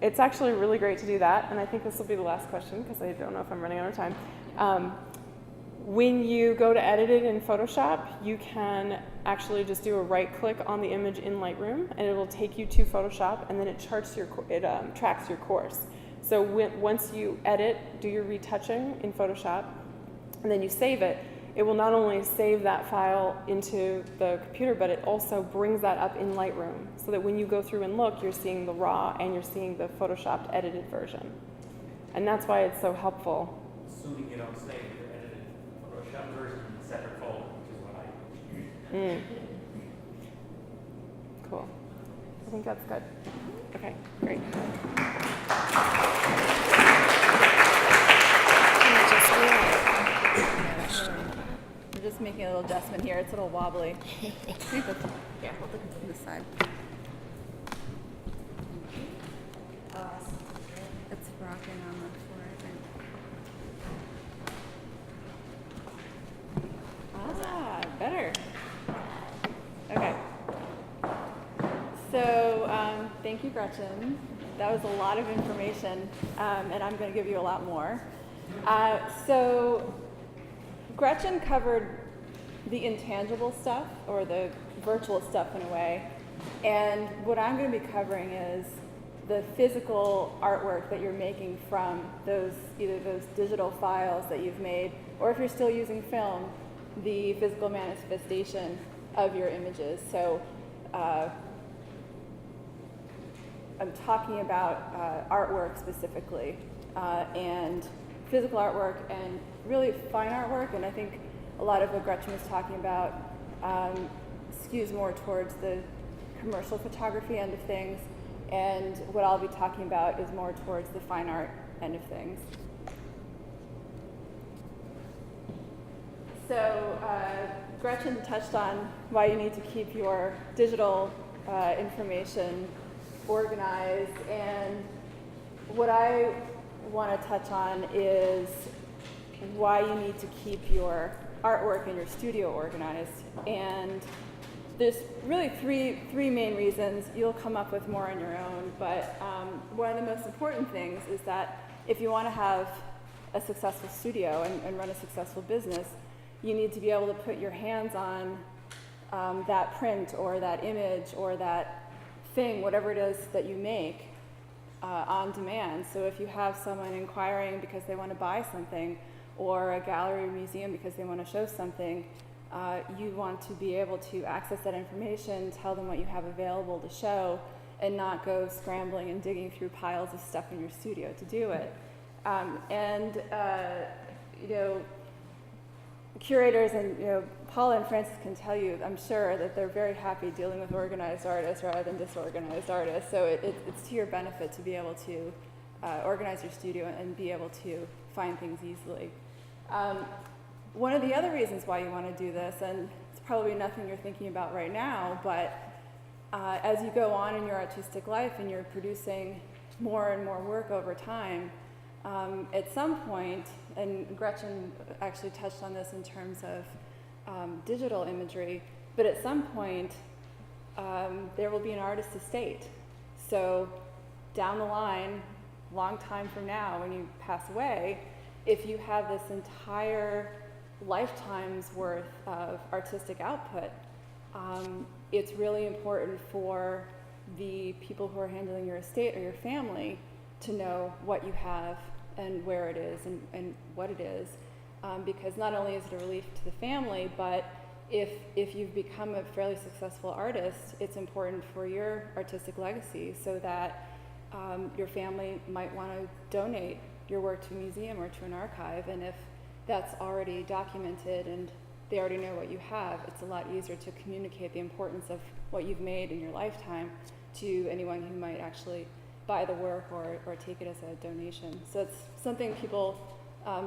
it's actually really great to do that, and I think this will be the last question because I don't know if I'm running out of time. When you go to edit it in Photoshop, you can actually just do a right click on the image in Lightroom, and it will take you to Photoshop, and then it tracks your course. So once you edit, do your retouching in Photoshop, and then you save it, it will not only save that file into the computer, but it also brings that up in Lightroom, so that when you go through and look, you're seeing the raw and you're seeing the Photoshopped edited version. And that's why it's so helpful. Assuming you don't save your edited Photoshop version in a separate folder, which is what I use. Cool. I think that's good. Okay, great. We're just making a little adjustment here. It's a little wobbly. Yeah, hold it to the side. It's rocking on the floor, I think. Ah, better. Okay. So, thank you, Gretchen. That was a lot of information, and I'm going to give you a lot more. So, Gretchen covered the intangible stuff, or the virtual stuff in a way, and what I'm going to be covering is the physical artwork that you're making from either those digital files that you've made, or if you're still using film, the physical manifestation of your images. So I'm talking about artwork specifically, and physical artwork and really fine artwork, and I think a lot of what Gretchen was talking about skews more towards the commercial photography end of things, and what I'll be talking about is more towards the fine art end of things. So Gretchen touched on why you need to keep your digital information organized, and what I want to touch on is why you need to keep your artwork in your studio organized. And there's really three main reasons. You'll come up with more on your own, but one of the most important things is that if you want to have a successful studio and run a successful business, you need to be able to put your hands on that print or that image or that thing, whatever it is that you make, on demand. So if you have someone inquiring because they want to buy something, or a gallery or museum because they want to show something, you want to be able to access that information, tell them what you have available to show, and not go scrambling and digging through piles of stuff in your studio to do it. Curators and Paula and Francis can tell you, I'm sure, that they're very happy dealing with organized artists rather than disorganized artists. So it's to your benefit to be able to organize your studio and be able to find things easily. One of the other reasons why you want to do this, and it's probably nothing you're thinking about right now, but as you go on in your artistic life and you're producing more and more work over time, at some point, and Gretchen actually touched on this in terms of digital imagery, but at some point there will be an artist estate. So down the line, long time from now, when you pass away, if you have this entire lifetime's worth of artistic output, it's really important for the people who are handling your estate or your family to know what you have and where it is and what it is, because not only is it a relief to the family, but if you've become a fairly successful artist, it's important for your artistic legacy, so that your family might want to donate your work to a museum or to an archive, and if that's already documented and they already know what you have, it's a lot easier to communicate the importance of what you've made in your lifetime to anyone who might actually buy the work or take it as a donation. So it's something people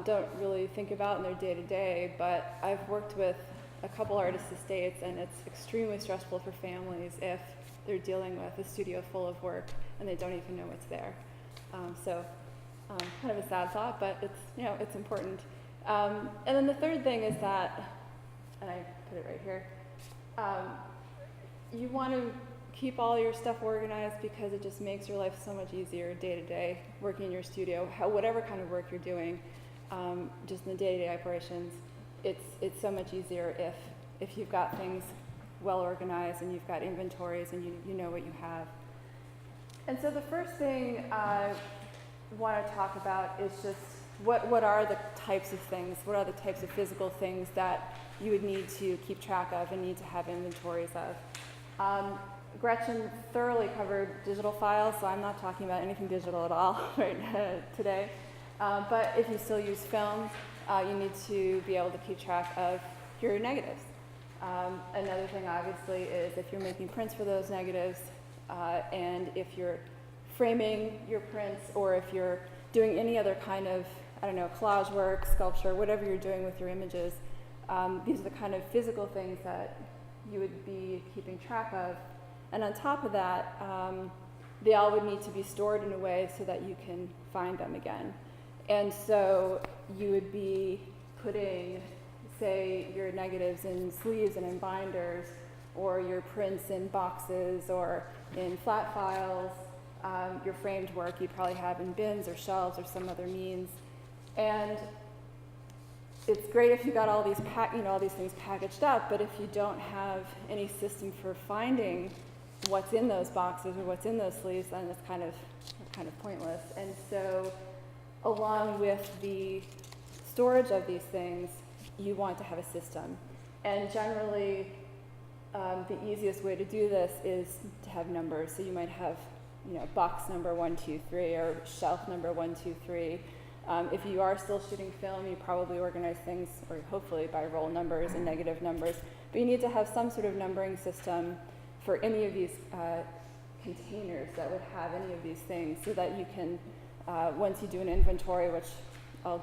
don't really think about in their day-to-day, but I've worked with a couple artist estates, and it's extremely stressful for families if they're dealing with a studio full of work and they don't even know what's there. Kind of a sad thought, but it's important. And then the third thing is that, and I put it right here, you want to keep all your stuff organized because it just makes your life so much easier day to day, working in your studio, whatever kind of work you're doing, just in the day-to-day operations. It's so much easier if you've got things well organized and you've got inventories and you know what you have. And so the first thing I want to talk about is just what are the types of things, what are the types of physical things that you would need to keep track of and need to have inventories of. Gretchen thoroughly covered digital files, so I'm not talking about anything digital at all right today. But if you still use film, you need to be able to keep track of your negatives. Another thing, obviously, is if you're making prints for those negatives, and if you're framing your prints, or if you're doing any other kind of, I don't know, collage work, sculpture, whatever you're doing with your images, these are the kind of physical things that you would be keeping track of. And on top of that, they all would need to be stored in a way so that you can find them again. And so you would be putting, say, your negatives in sleeves and in binders, or your prints in boxes or in flat files. Your framed work you probably have in bins or shelves or some other means. And it's great if you got all these all these things packaged up, but if you don't have any system for finding what's in those boxes or what's in those sleeves, then it's kind of pointless. And so, along with the storage of these things, you want to have a system. And generally, the easiest way to do this is to have numbers. So you might have, box number 1, 2, 3, or shelf number 1, 2, 3. If you are still shooting film, you probably organize things, or hopefully by roll numbers and negative numbers. But you need to have some sort of numbering system for any of these containers that would have any of these things, so that you can, once you do an inventory, which I'll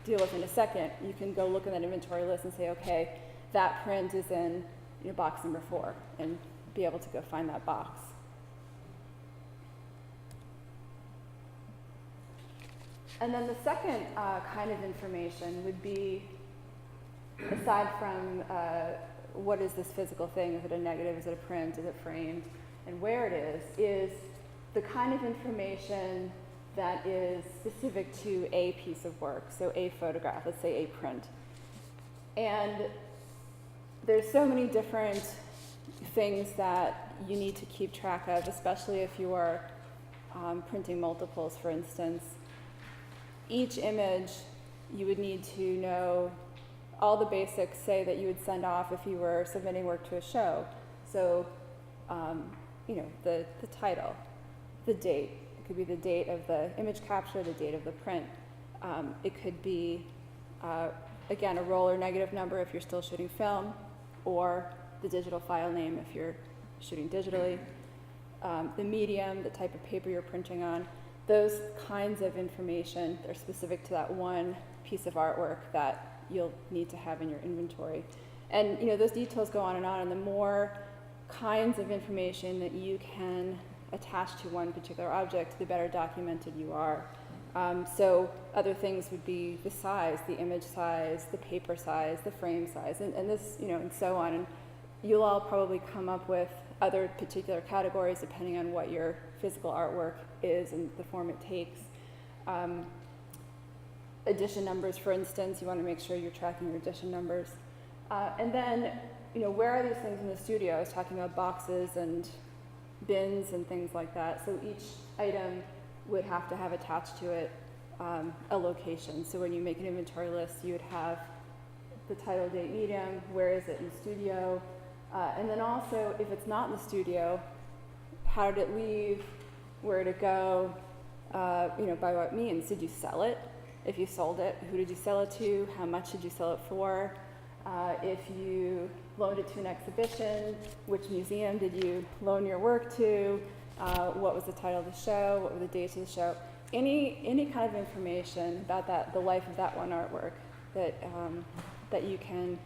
deal with in a second, you can go look at that inventory list and say, okay, that print is in box number 4, and be able to go find that box. And then the second kind of information would be, aside from what is this physical thing, is it a negative, is it a print, is it framed, and where it is the kind of information that is specific to a piece of work, so a photograph, let's say a print. And there's so many different things that you need to keep track of, especially if you are printing multiples, for instance. Each image, you would need to know all the basics, say, that you would send off if you were submitting work to a show. So, the title, the date. It could be the date of the image capture, the date of the print. It could be, again, a roll or negative number if you're still shooting film, or the digital file name if you're shooting digitally. The medium, the type of paper you're printing on. Those kinds of information are specific to that one piece of artwork that you'll need to have in your inventory. And those details go on, and the more kinds of information that you can attach to one particular object, the better documented you are. So other things would be the size, the image size, the paper size, the frame size, and this, and so on. And you'll all probably come up with other particular categories depending on what your physical artwork is and the form it takes. Edition numbers, for instance, you want to make sure you're tracking your edition numbers. And then, where are these things in the studio? I was talking about boxes and bins and things like that. So each item would have to have attached to it a location. So when you make an inventory list, you would have the title, date, medium, where is it in the studio, and then also, if it's not in the studio, how did it leave, where did it go, by what means? Did you sell it? If you sold it, who did you sell it to? How much did you sell it for? If you loaned it to an exhibition, which museum did you loan your work to? What was the title of the show? What were the dates of the show? Any kind of information about the life of that one artwork that you can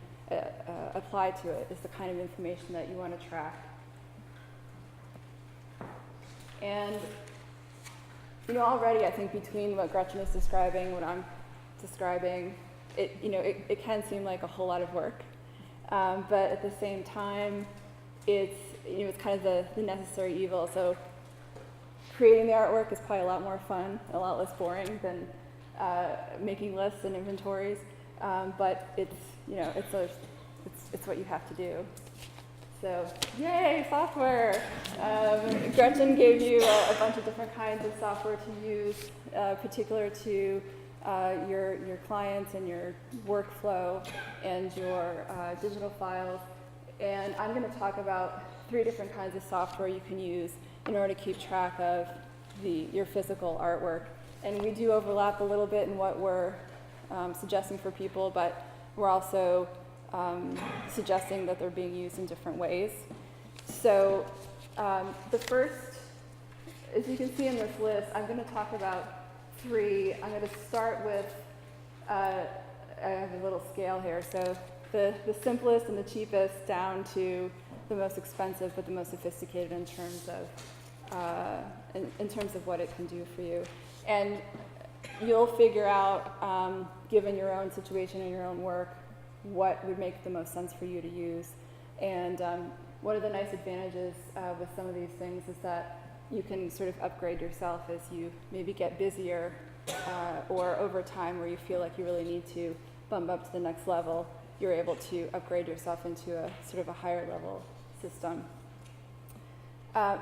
apply to it is the kind of information that you want to track. And already I think between what Gretchen is describing, what I'm describing, it can seem like a whole lot of work, but at the same time, it's it's kind of the necessary evil. So creating the artwork is probably a lot more fun, a lot less boring than making lists and inventories. But it's what you have to do. So, yay, software! Gretchen gave you a bunch of different kinds of software to use, particular to your clients and your workflow and your digital files. And I'm going to talk about 3 different kinds of software you can use in order to keep track of your physical artwork. And we do overlap a little bit in what we're suggesting for people, but we're also suggesting that they're being used in different ways. So the first, as you can see in this list, I'm going to talk about 3. I'm going to start with, I have a little scale here, so the simplest and the cheapest down to the most expensive but the most sophisticated in terms of in terms of what it can do for you. And you'll figure out, given your own situation and your own work, what would make the most sense for you to use. And one of the nice advantages with some of these things is that you can sort of upgrade yourself as you maybe get busier or over time where you feel like you really need to bump up to the next level, you're able to upgrade yourself into a sort of a higher level system.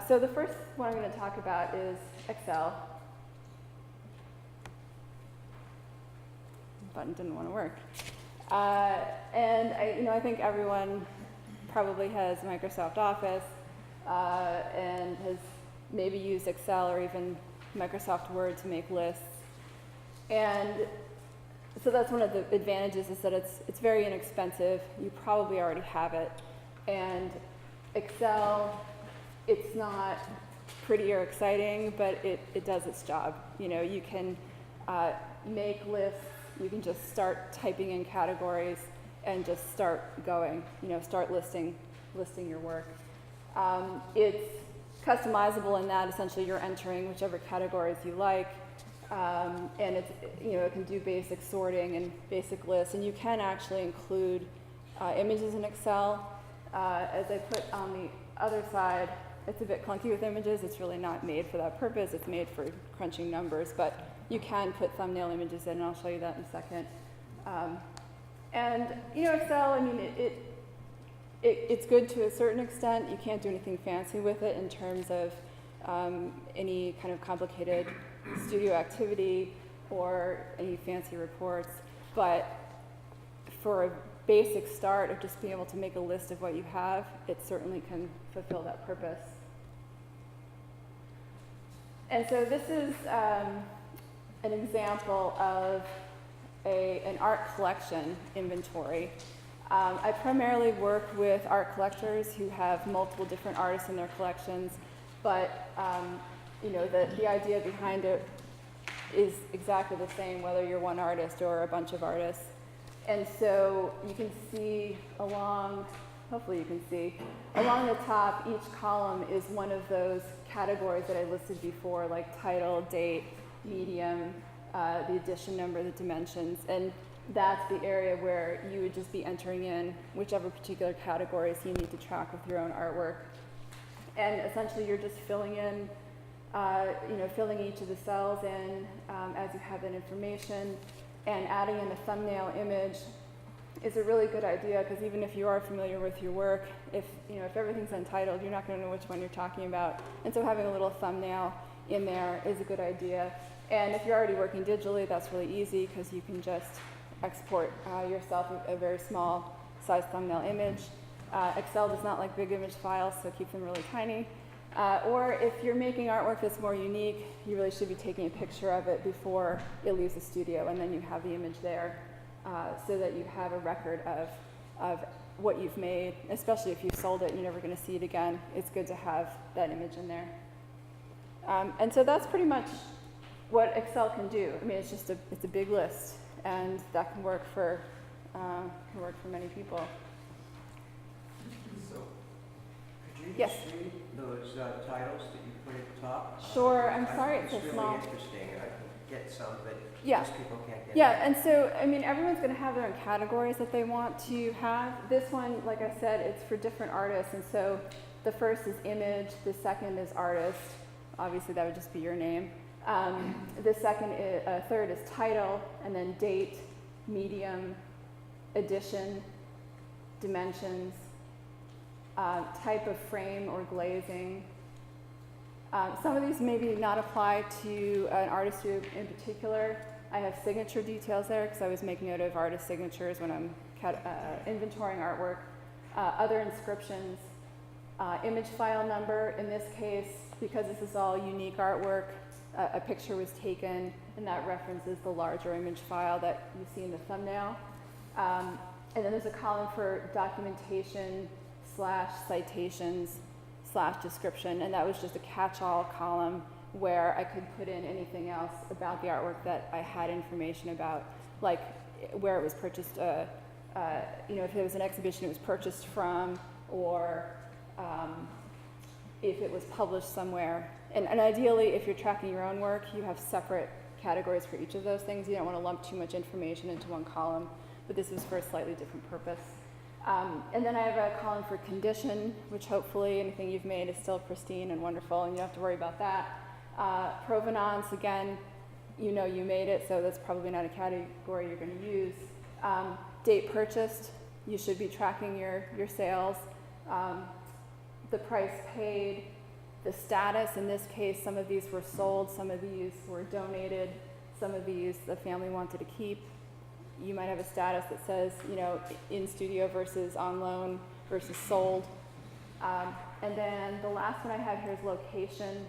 So the first one I'm going to talk about is Excel. Button didn't want to work. And I think everyone probably has Microsoft Office and has maybe used Excel or even Microsoft Word to make lists. And so that's one of the advantages, is that it's very inexpensive. You probably already have it. And Excel, it's not pretty or exciting, but it does its job. You can make lists. You can just start typing in categories and just start going, start listing your work. It's customizable in that essentially you're entering whichever categories you like, and it can do basic sorting and basic lists, and you can actually include images in Excel. As I put on the other side, it's a bit clunky with images. It's really not made for that purpose. It's made for crunching numbers, but you can put thumbnail images in, and I'll show you that in a second. And Excel, it's good to a certain extent. You can't do anything fancy with it in terms of any kind of complicated studio activity or any fancy reports. But for a basic start of just being able to make a list of what you have, it certainly can fulfill that purpose. And so this is an example of an art collection inventory. I primarily work with art collectors who have multiple different artists in their collections, but the idea behind it is exactly the same whether you're one artist or a bunch of artists. And so you can see hopefully you can see, along the top, each column is one of those categories that I listed before, like title, date, medium, the edition number, the dimensions, and that's the area where you would just be entering in whichever particular categories you need to track with your own artwork. And essentially you're just filling in, filling each of the cells in as you have that information, and adding in a thumbnail image is a really good idea, because even if you are familiar with your work, if everything's untitled, you're not going to know which one you're talking about. And so having a little thumbnail in there is a good idea. And if you're already working digitally, that's really easy, because you can just export yourself a very small size thumbnail image. Excel does not like big image files, so keep them really tiny. Or if you're making artwork that's more unique, you really should be taking a picture of it before it leaves the studio, and then you have the image there so that you have a record of what you've made, especially if you've sold it and you're never going to see it again. It's good to have that image in there. And so that's pretty much what Excel can do. It's a big list, and that can work for many people. So, could you Yes. just read those titles that you put at the top? Sure. I'm sorry it's so It's small. really interesting. I can get some, but Yeah. most people can't get Yeah, it. and so, everyone's going to have their own categories that they want to have. This one, like I said, it's for different artists, and so the first is image, the second is artist. Obviously, that would just be your name. The third is title, and then date, medium, edition, dimensions, type of frame or glazing. Some of these maybe not apply to an artist group in particular. I have signature details there because I was making note of artist signatures when I'm inventorying artwork. Other inscriptions, image file number. In this case, because this is all unique artwork, a picture was taken, and that references the larger image file that you see in the thumbnail. And then there's a column for documentation / citations / description, and that was just a catch-all column where I could put in anything else about the artwork that I had information about, like where it was purchased, if it was an exhibition it was purchased from, or if it was published somewhere. And ideally, if you're tracking your own work, you have separate categories for each of those things. You don't want to lump too much information into one column, but this was for a slightly different purpose. And then I have a column for condition, which hopefully anything you've made is still pristine and wonderful, and you don't have to worry about that. Provenance, again, you know you made it, so that's probably not a category you're going to use. Date purchased, you should be tracking your sales. The price paid, the status, in this case, some of these were sold, some of these were donated, some of these the family wanted to keep. You might have a status that says, in studio versus on loan versus sold. And then the last one I have here is location.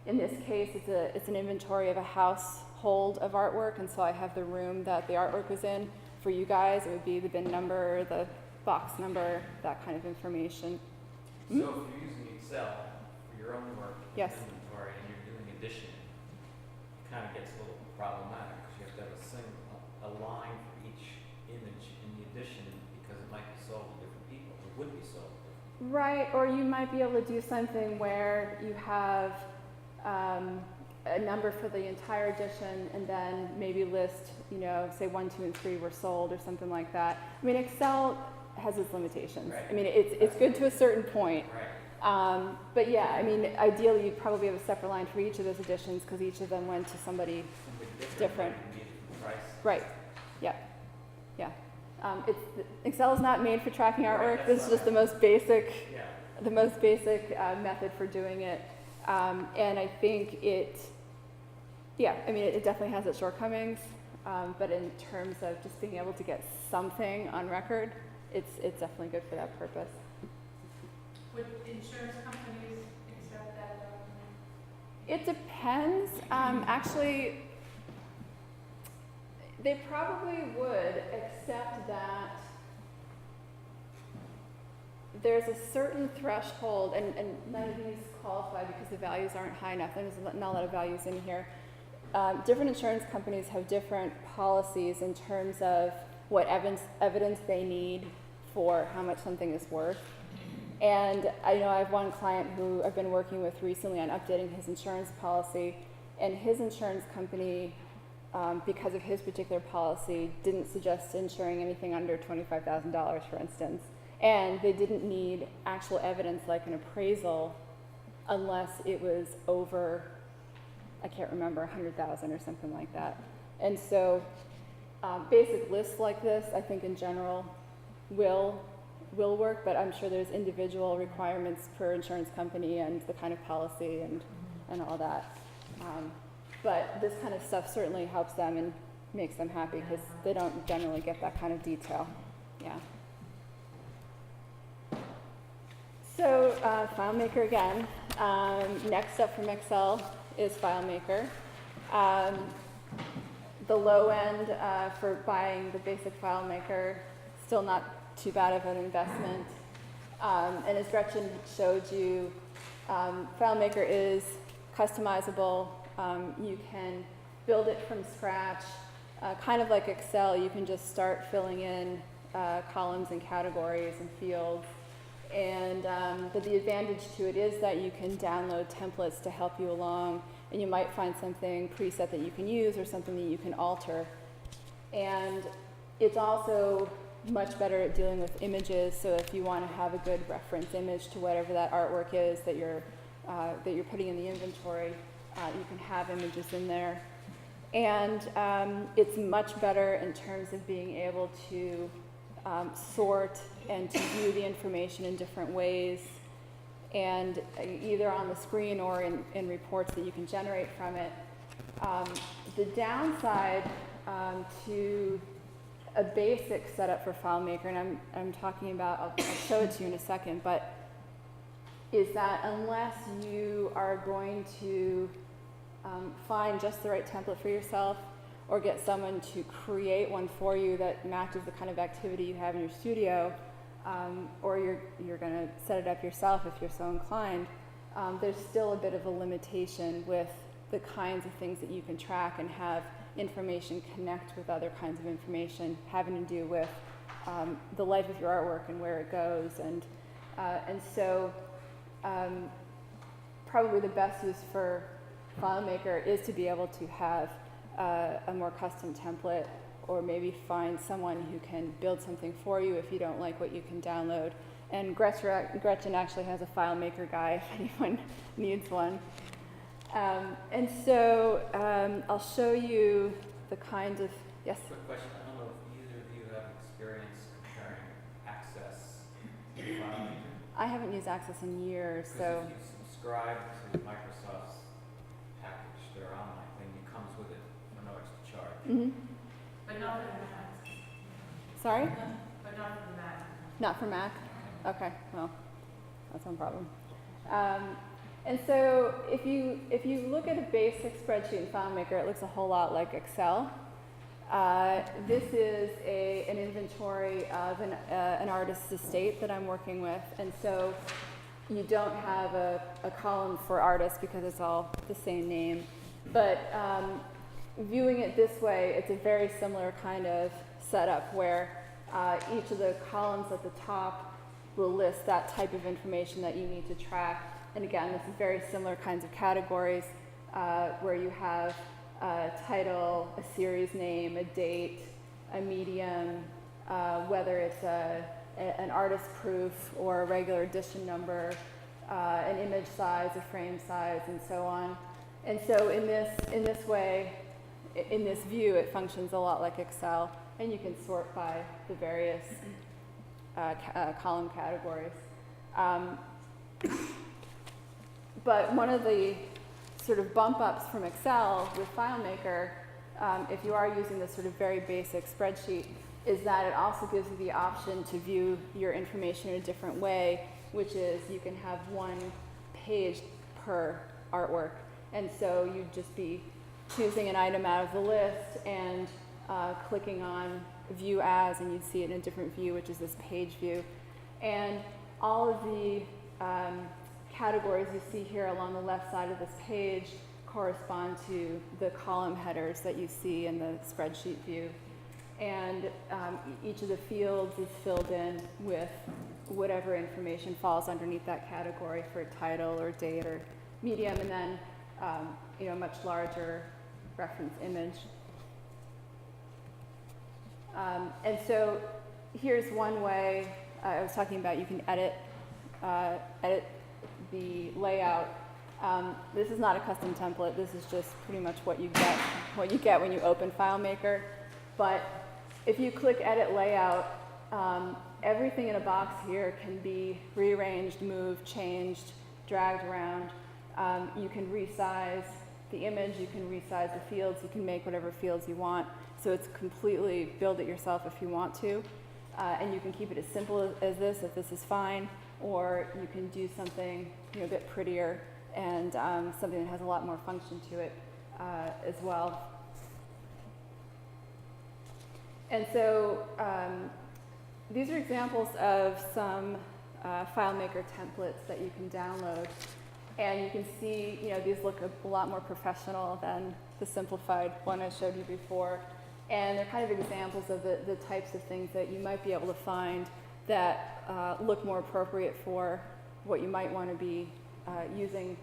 In this case, it's an inventory of a household of artwork, and so I have the room that the artwork was in. For you guys, it would be the bin number, the box number, that kind of information. So if you're using Excel for your own work, Yes. inventory, and you're doing addition, it kind of gets a little problematic because you have to have a line for each image in the addition because it might be sold to different people. It would be sold to different people. Right, or you might be able to do something where you have a number for the entire edition and then maybe list, say 1, 2, and 3 were sold or something like that. I mean, Excel has its limitations. Right. I mean, it's good to a certain point. Right. But yeah, I mean, ideally you'd probably have a separate line for each of those editions because each of them went to somebody. Something Different. might be a different price. Right, yeah. Excel is not made for tracking Right, artwork. that's This is not just the most basic Yeah. method for doing it. And I think it definitely has its shortcomings, but in terms of just being able to get something on record, it's definitely good for that purpose. Would insurance companies accept that document? It depends. Actually, they probably would, except that there's a certain threshold, and none of these qualify because the values aren't high enough. There's not a lot of values in here. Different insurance companies have different policies in terms of what evidence they need for how much something is worth. And I have one client who I've been working with recently on updating his insurance policy, and his insurance company, because of his particular policy, didn't suggest insuring anything under $25,000, for instance. And they didn't need actual evidence like an appraisal unless it was over, I can't remember, 100,000 or something like that. And so basic lists like this, I think in general, will work, but I'm sure there's individual requirements per insurance company and the kind of policy and all that. But this kind of stuff certainly helps them and makes them happy because they don't generally get that kind of detail. Yeah. So FileMaker again. Next up from Excel is FileMaker. The low end for buying the basic FileMaker, still not too bad of an investment. And as Gretchen showed you, FileMaker is customizable. You can build it from scratch. Kind of like Excel, you can just start filling in columns and categories and fields. And the advantage to it is that you can download templates to help you along, and you might find something preset that you can use or something that you can alter. And it's also much better at dealing with images. So if you want to have a good reference image to whatever that artwork is that you're putting in the inventory, you can have images in there. And it's much better in terms of being able to sort and to view the information in different ways, and either on the screen or in reports that you can generate from it. The downside to a basic setup for FileMaker, and I'm talking about, I'll show it to you in a second, but is that unless you are going to find just the right template for yourself, or get someone to create one for you that matches the kind of activity you have in your studio, or you're going to set it up yourself if you're so inclined, there's still a bit of a limitation with the kinds of things that you can track and have information connect with other kinds of information having to do with the life of your artwork and where it goes. And so probably the best use for FileMaker is to be able to have a more custom template, or maybe find someone who can build something for you if you don't like what you can download. And Gretchen actually has a FileMaker guide if anyone needs one. And so I'll show you the kind of, yes? Quick question, I don't know if either of you have experience comparing Access to FileMaker. I haven't used Access in years, so. Because if you subscribe to Microsoft's package, their online thing, it comes with it for no extra charge. Mm-hmm. But not for Mac. Sorry? But not for Mac. Not for Mac? Okay, well, that's one problem. And so if you look at a basic spreadsheet in FileMaker, it looks a whole lot like Excel. This is an inventory of an artist's estate that I'm working with, and so you don't have a column for artists because it's all the same name. But viewing it this way, it's a very similar kind of setup where each of the columns at the top will list that type of information that you need to track. And again, this is very similar kinds of categories where you have a title, a series name, a date, a medium, whether it's an artist proof or a regular edition number, an image size, a frame size, and so on. And so in this way, in this view, it functions a lot like Excel, and you can sort by the various column categories. But one of the sort of bump ups from Excel with FileMaker, if you are using this sort of very basic spreadsheet, is that it also gives you the option to view your information in a different way, which is you can have one page per artwork. And so you'd just be choosing an item out of the list and clicking on View As, and you'd see it in a different view, which is this page view. And all of the categories you see here along the left side of this page correspond to the column headers that you see in the spreadsheet view. And each of the fields is filled in with whatever information falls underneath that category for title or date or medium, and then a much larger reference image. And so here's one way I was talking about. You can edit the layout. This is not a custom template. This is just pretty much what you get when you open FileMaker. But if you click Edit Layout, everything in a box here can be rearranged, moved, changed, dragged around. You can resize the image. You can resize the fields. You can make whatever fields you want. So it's completely build it yourself if you want to. And you can keep it as simple as this, if this is fine, or you can do something a bit prettier and something that has a lot more function to it as well. And so these are examples of some FileMaker templates that you can download. And you can see, these look a lot more professional than the simplified one I showed you before. And they're kind of examples of the types of things that you might be able to find that look more appropriate for what you might want to be using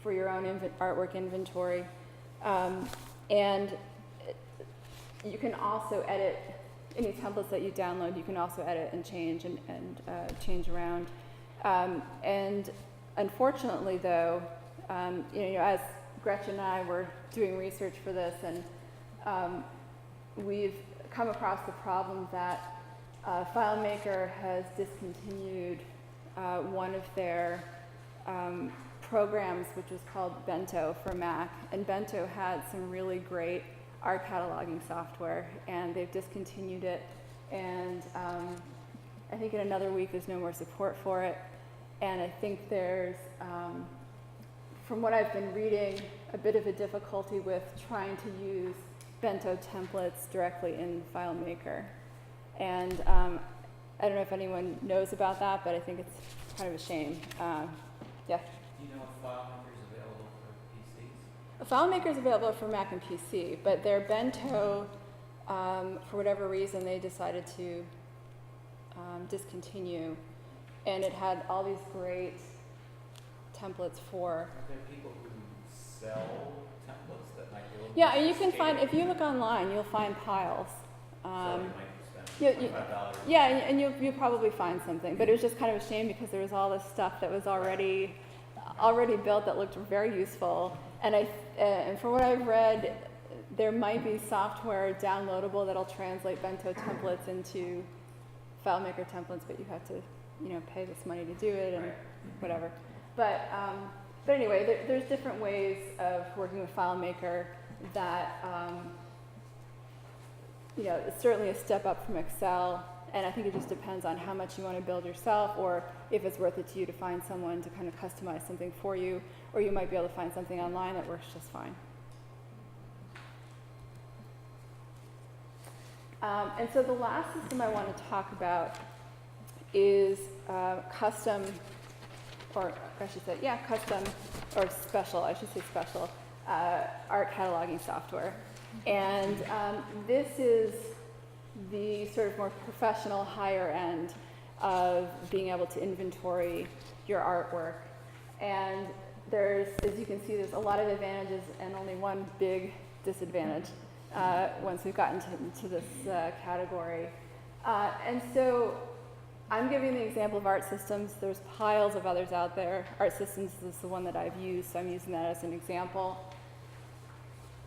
for your own artwork inventory. And you can also edit any templates that you download, you can also edit and change and change around. And unfortunately, though, as Gretchen and I were doing research for this, and we've come across the problem that FileMaker has discontinued one of their programs, which was called Bento for Mac. And Bento had some really great art cataloging software, and they've discontinued it. And I think in another week there's no more support for it. And I think there's, from what I've been reading, a bit of a difficulty with trying to use Bento templates directly in FileMaker. And I don't know if anyone knows about that, but I think it's kind of a shame. Yeah. Do you know if FileMaker is available for PCs? FileMaker is available for Mac and PC, but their Bento, for whatever reason, they decided to discontinue. And it had all these great templates for... Are there people who sell templates that might be able to... Yeah, and you can find, if you look online, you'll find piles. So you might spend $25. Yeah, and you'll probably find something. But it was just kind of a shame because there was all this stuff that was already built that looked very useful. And from what I've read, there might be software downloadable that'll translate Bento templates into FileMaker templates, but you have to, pay this money to do it and whatever. But anyway, there's different ways of working with FileMaker that, it's certainly a step up from Excel, and I think it just depends on how much you want to build yourself, or if it's worth it to you to find someone to kind of customize something for you, or you might be able to find something online that works just fine. And so the last system I want to talk about is custom, or I should say, custom, or special, art cataloging software. And this is the sort of more professional, higher end of being able to inventory your artwork. And there's, as you can see, there's a lot of advantages and only one big disadvantage once we've gotten to this category. And so I'm giving the example of Art Systems. There's piles of others out there. Art Systems is the one that I've used, so I'm using that as an example.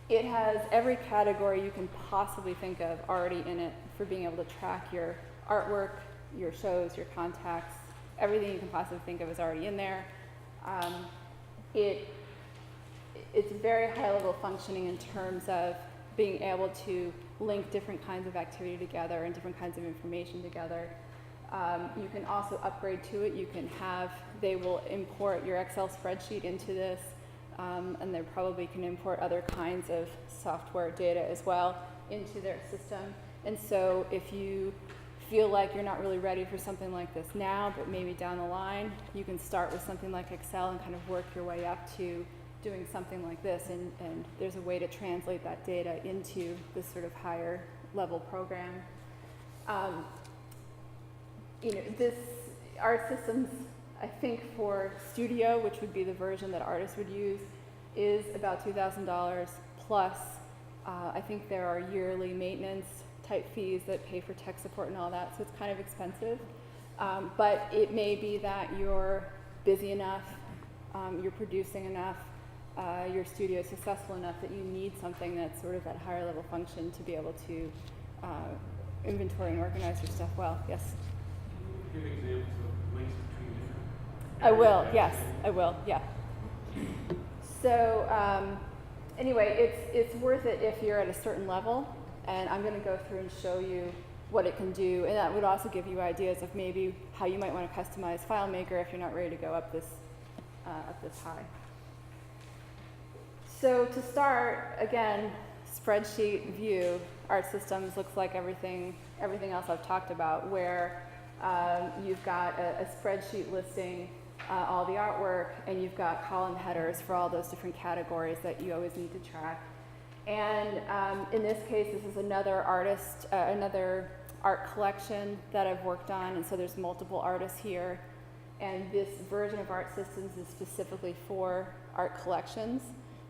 It has every category you can possibly think of already in it for being able to track your artwork, your shows, your contacts. Everything you can possibly think of is already in there. It's very high level functioning in terms of being able to link different kinds of activity together and different kinds of information together. You can also upgrade to it. They will import your Excel spreadsheet into this, and they probably can import other kinds of software data as well into their system. And so if you feel like you're not really ready for something like this now, but maybe down the line, you can start with something like Excel and kind of work your way up to doing something like this, and there's a way to translate that data into this sort of higher level program. This Art Systems, I think for Studio, which would be the version that artists would use, is about $2,000 plus. I think there are yearly maintenance type fees that pay for tech support and all that, so it's kind of expensive. But it may be that you're busy enough, you're producing enough, your studio is successful enough that you need something that's sort of that higher level function to be able to inventory and organize your stuff well. Yes? Can you give examples of links between different? I will, yes, I will, yeah. So anyway, it's worth it if you're at a certain level, and I'm going to go through and show you what it can do, and that would also give you ideas of maybe how you might want to customize FileMaker if you're not ready to go up this high. So to start, again, spreadsheet view, Art Systems looks like everything else I've talked about, where you've got a spreadsheet listing all the artwork, and you've got column headers for all those different categories that you always need to track. And in this case, this is another art collection that I've worked on, and so there's multiple artists here. And this version of Art Systems is specifically for art collections.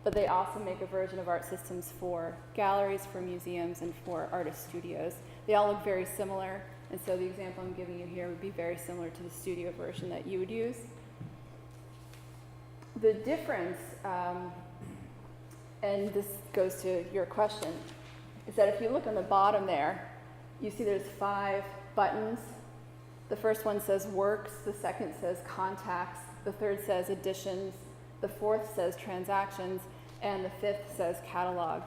but they also make a version of Art Systems for galleries, for museums, and for artist studios. They all look very similar, and so the example I'm giving you here would be very similar to the studio version that you would use. The difference, and this goes to your question, is that if you look on the bottom there, you see there's 5 buttons. The first one says Works, the second says Contacts, the third says Editions, the fourth says Transactions, and the fifth says Catalog.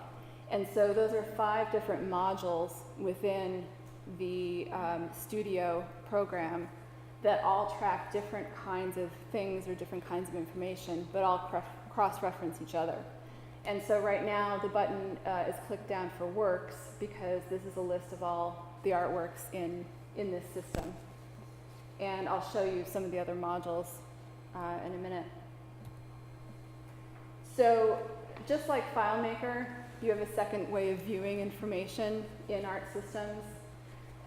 And so those are 5 different modules within the studio program that all track different kinds of things or different kinds of information, but all cross-reference each other. And so right now the button is clicked down for Works because this is a list of all the artworks in this system. And I'll show you some of the other modules in a minute. So just like FileMaker, you have a second way of viewing information in Art Systems.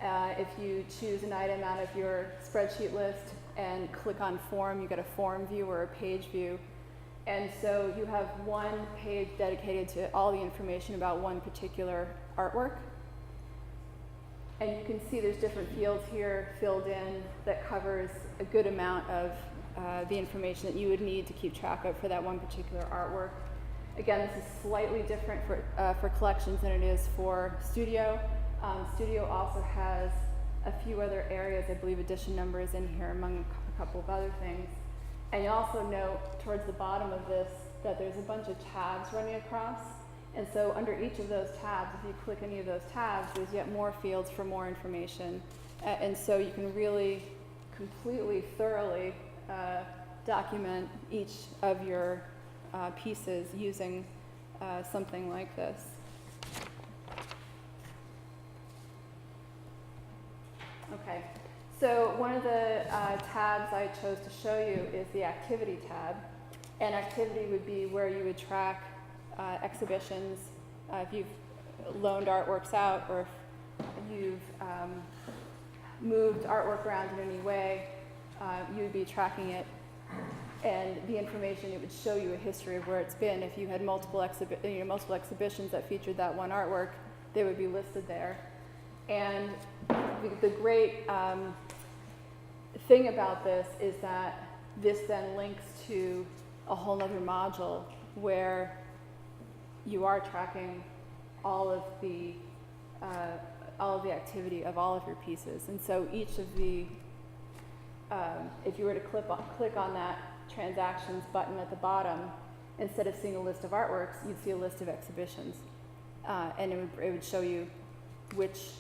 If you choose an item out of your spreadsheet list and click on Form, you get a form view or a page view. And so you have one page dedicated to all the information about one particular artwork. And you can see there's different fields here filled in that covers a good amount of the information that you would need to keep track of for that one particular artwork. Again, this is slightly different for collections than it is for Studio. Studio also has a few other areas, I believe edition number is in here among a couple of other things. And you also note towards the bottom of this that there's a bunch of tabs running across. And so under each of those tabs, if you click any of those tabs, there's yet more fields for more information. And so you can really completely, thoroughly document each of your pieces using something like this. Okay, so one of the tabs I chose to show you is the Activity tab. And Activity would be where you would track exhibitions, if you've loaned artworks out or if you've moved artwork around in any way, you would be tracking it. And the information, it would show you a history of where it's been. If you had multiple exhibitions that featured that one artwork, they would be listed there. And the great thing about this is that this then links to a whole other module where you are tracking all of the activity of all of your pieces. And so each of the, if you were to click on that Transactions button at the bottom, instead of seeing a list of artworks, you'd see a list of exhibitions. And it would show you which,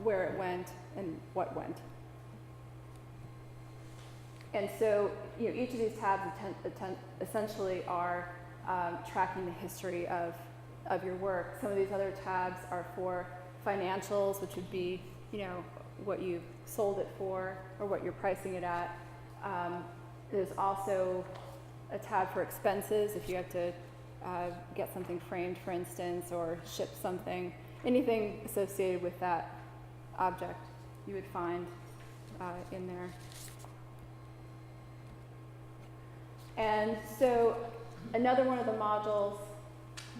where it went and what went. And so, each of these tabs essentially are tracking the history of your work. Some of these other tabs are for financials, which would be, what you've sold it for or what you're pricing it at. There's also a tab for expenses if you have to get something framed, for instance, or ship something. Anything associated with that object you would find in there. And so another one of the modules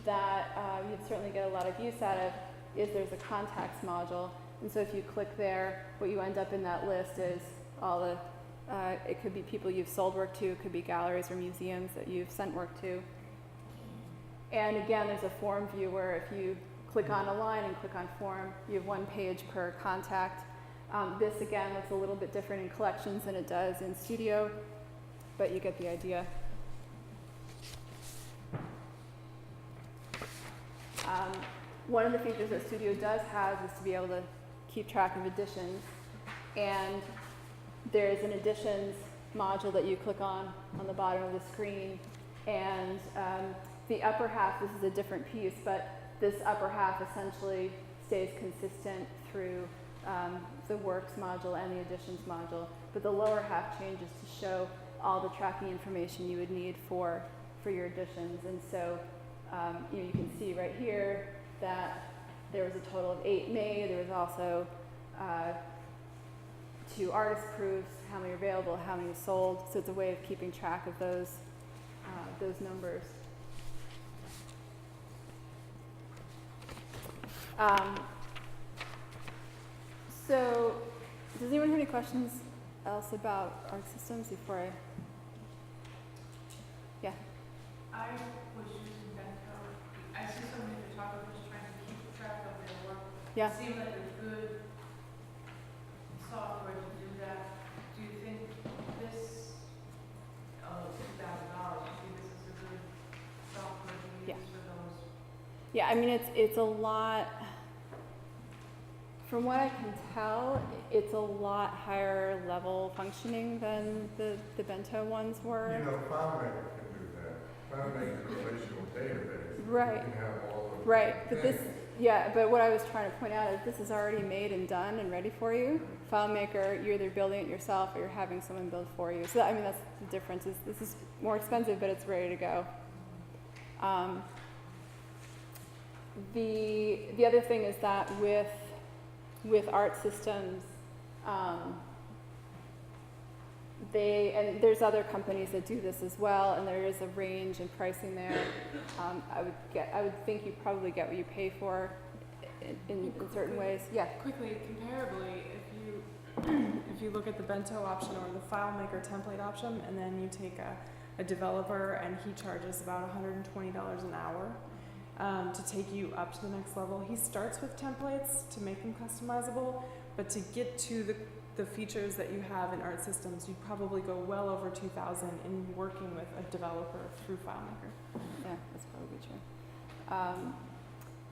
that you'd certainly get a lot of use out of is there's a contacts module. And so if you click there, what you end up in that list is all the, it could be people you've sold work to, it could be galleries or museums that you've sent work to. And again, there's a form view where if you click on a line and click on form, you have one page per contact. This again looks a little bit different in collections than it does in Studio, but you get the idea. One of the features that Studio does have is to be able to keep track of editions. And there's an editions module that you click on the bottom of the screen. And the upper half, this is a different piece, but this upper half essentially stays consistent through the Works module and the Editions module. But the lower half changes to show all the tracking information you would need for your editions. And so you can see right here that there was a total of 8 made. There was also 2 artist proofs, how many are available, how many sold. So it's a way of keeping track of those numbers. So, does anyone have any questions else about art systems before I? Yeah. I was using Bento. I see so many photographers trying to keep track of their work. Yeah. It seemed like a good software to do that. Do you think this, $2,000, do you think this is a good software to use Yeah. for those? Yeah, I mean, it's a lot, from what I can tell, it's a lot higher level functioning than the Bento ones were. You know, FileMaker can do that. FileMaker is a relational database. Right. You can have all of Right, the but this, things. yeah, but what I was trying to point out is this is already made and done and ready for you. FileMaker, you're either building it yourself or you're having someone build for you. So I mean, that's the difference. Is this is more expensive, but it's ready to go. The other thing is that with art systems, and there's other companies that do this as well, and there is a range in pricing there. I would think you probably get what you pay for in certain ways. Yeah. Quickly, comparably, if you look at the Bento option or the FileMaker template option, and then you take a developer and he charges about $120 an hour to take you up to the next level. He starts with templates to make them customizable, but to get to the features that you have in art systems, you probably go well over $2,000 in working with a developer through FileMaker. Yeah, that's probably true.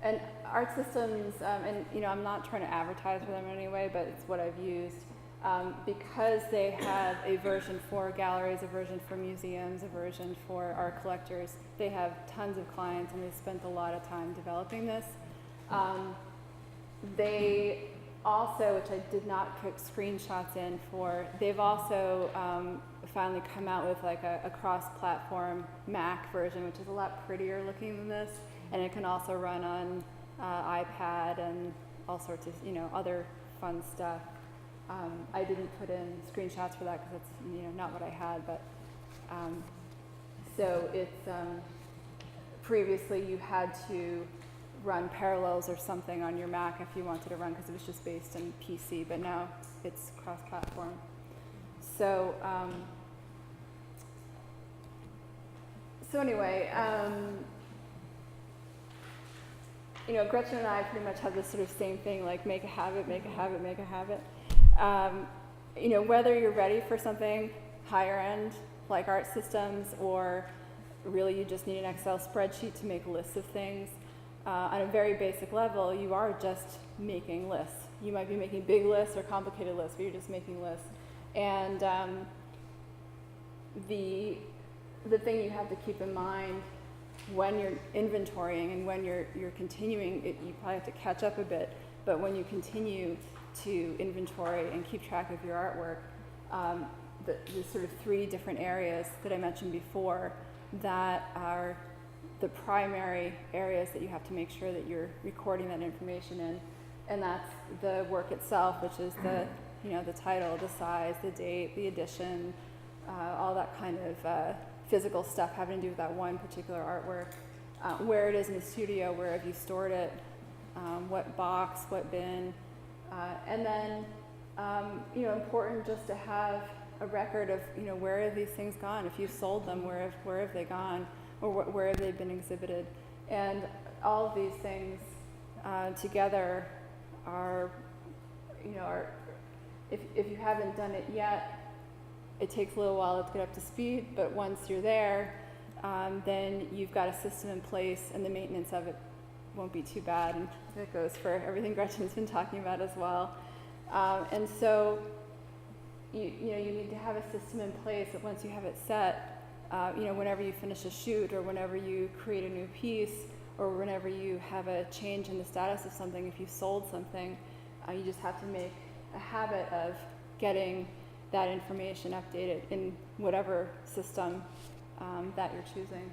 And art systems, and you know, I'm not trying to advertise for them in any way, but it's what I've used. Because they have a version for galleries, a version for museums, a version for art collectors, they have tons of clients and they've spent a lot of time developing this. They also, which I did not put screenshots in for, they've also finally come out with like a cross-platform Mac version, which is a lot prettier looking than this, and it can also run on iPad and all sorts of, you know, other fun stuff. I didn't put in screenshots for that because that's, you know, not what I had, but so it's previously you had to run Parallels or something on your Mac if you wanted to run because it was just based in PC, but now it's cross-platform. So anyway, you know, Gretchen and I pretty much have this sort of same thing, like make a habit, make a habit, make a habit. You know, whether you're ready for something higher end like art systems, or really you just need an Excel spreadsheet to make lists of things. On a very basic level, you are just making lists. You might be making big lists or complicated lists, but you're just making lists. And the thing you have to keep in mind when you're inventorying and when you're continuing, you probably have to catch up a bit, but when you continue to inventory and keep track of your artwork, the sort of three different areas that I mentioned before that are the primary areas that you have to make sure that you're recording that information in, and that's the work itself, which is the, you know, the title, the size, the date, the edition, all that kind of physical stuff having to do with that one particular artwork, where it is in the studio, where have you stored it, what box, what bin, and then, you know, important just to have a record of, you know, where have these things gone? If you've sold them, where have they gone? Or where have they been exhibited? And all of these things together are, you know, if you haven't done it yet, it takes a little while to get up to speed, but once you're there, then you've got a system in place and the maintenance of it won't be too bad. And that goes for everything Gretchen's been talking about as well. And so, you know, you need to have a system in place that once you have it set, you know, whenever you finish a shoot or whenever you create a new piece or whenever you have a change in the status of something, if you sold something, you just have to make a habit of getting that information updated in whatever system that you're choosing.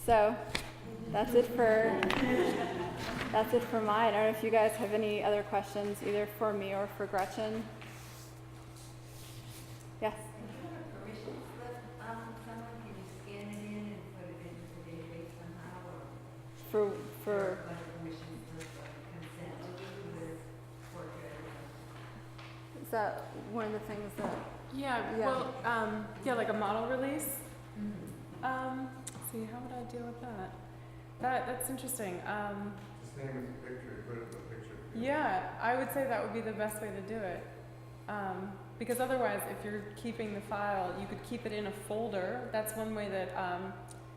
So that's it for mine. I don't know if you guys have any other questions, either for me or for Gretchen. Yes. Permission slip someone? Can you scan it in and put it into the database somehow? Or for Like permission for consent with portrait. is that one of the things that Yeah, Yeah. well, yeah, like a model release. Let's see, how would I deal with that? That's interesting. Just name it a picture, put it in the picture. Yeah, I would say that would be the best way to do it. Because otherwise, if you're keeping the file, you could keep it in a folder. That's one way that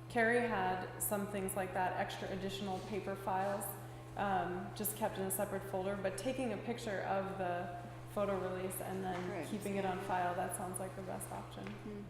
Carrie had some things like that, extra additional paper files, just kept in a separate folder. But taking a picture of the photo release and then Right. keeping it on file, that sounds like the best option. Hmm.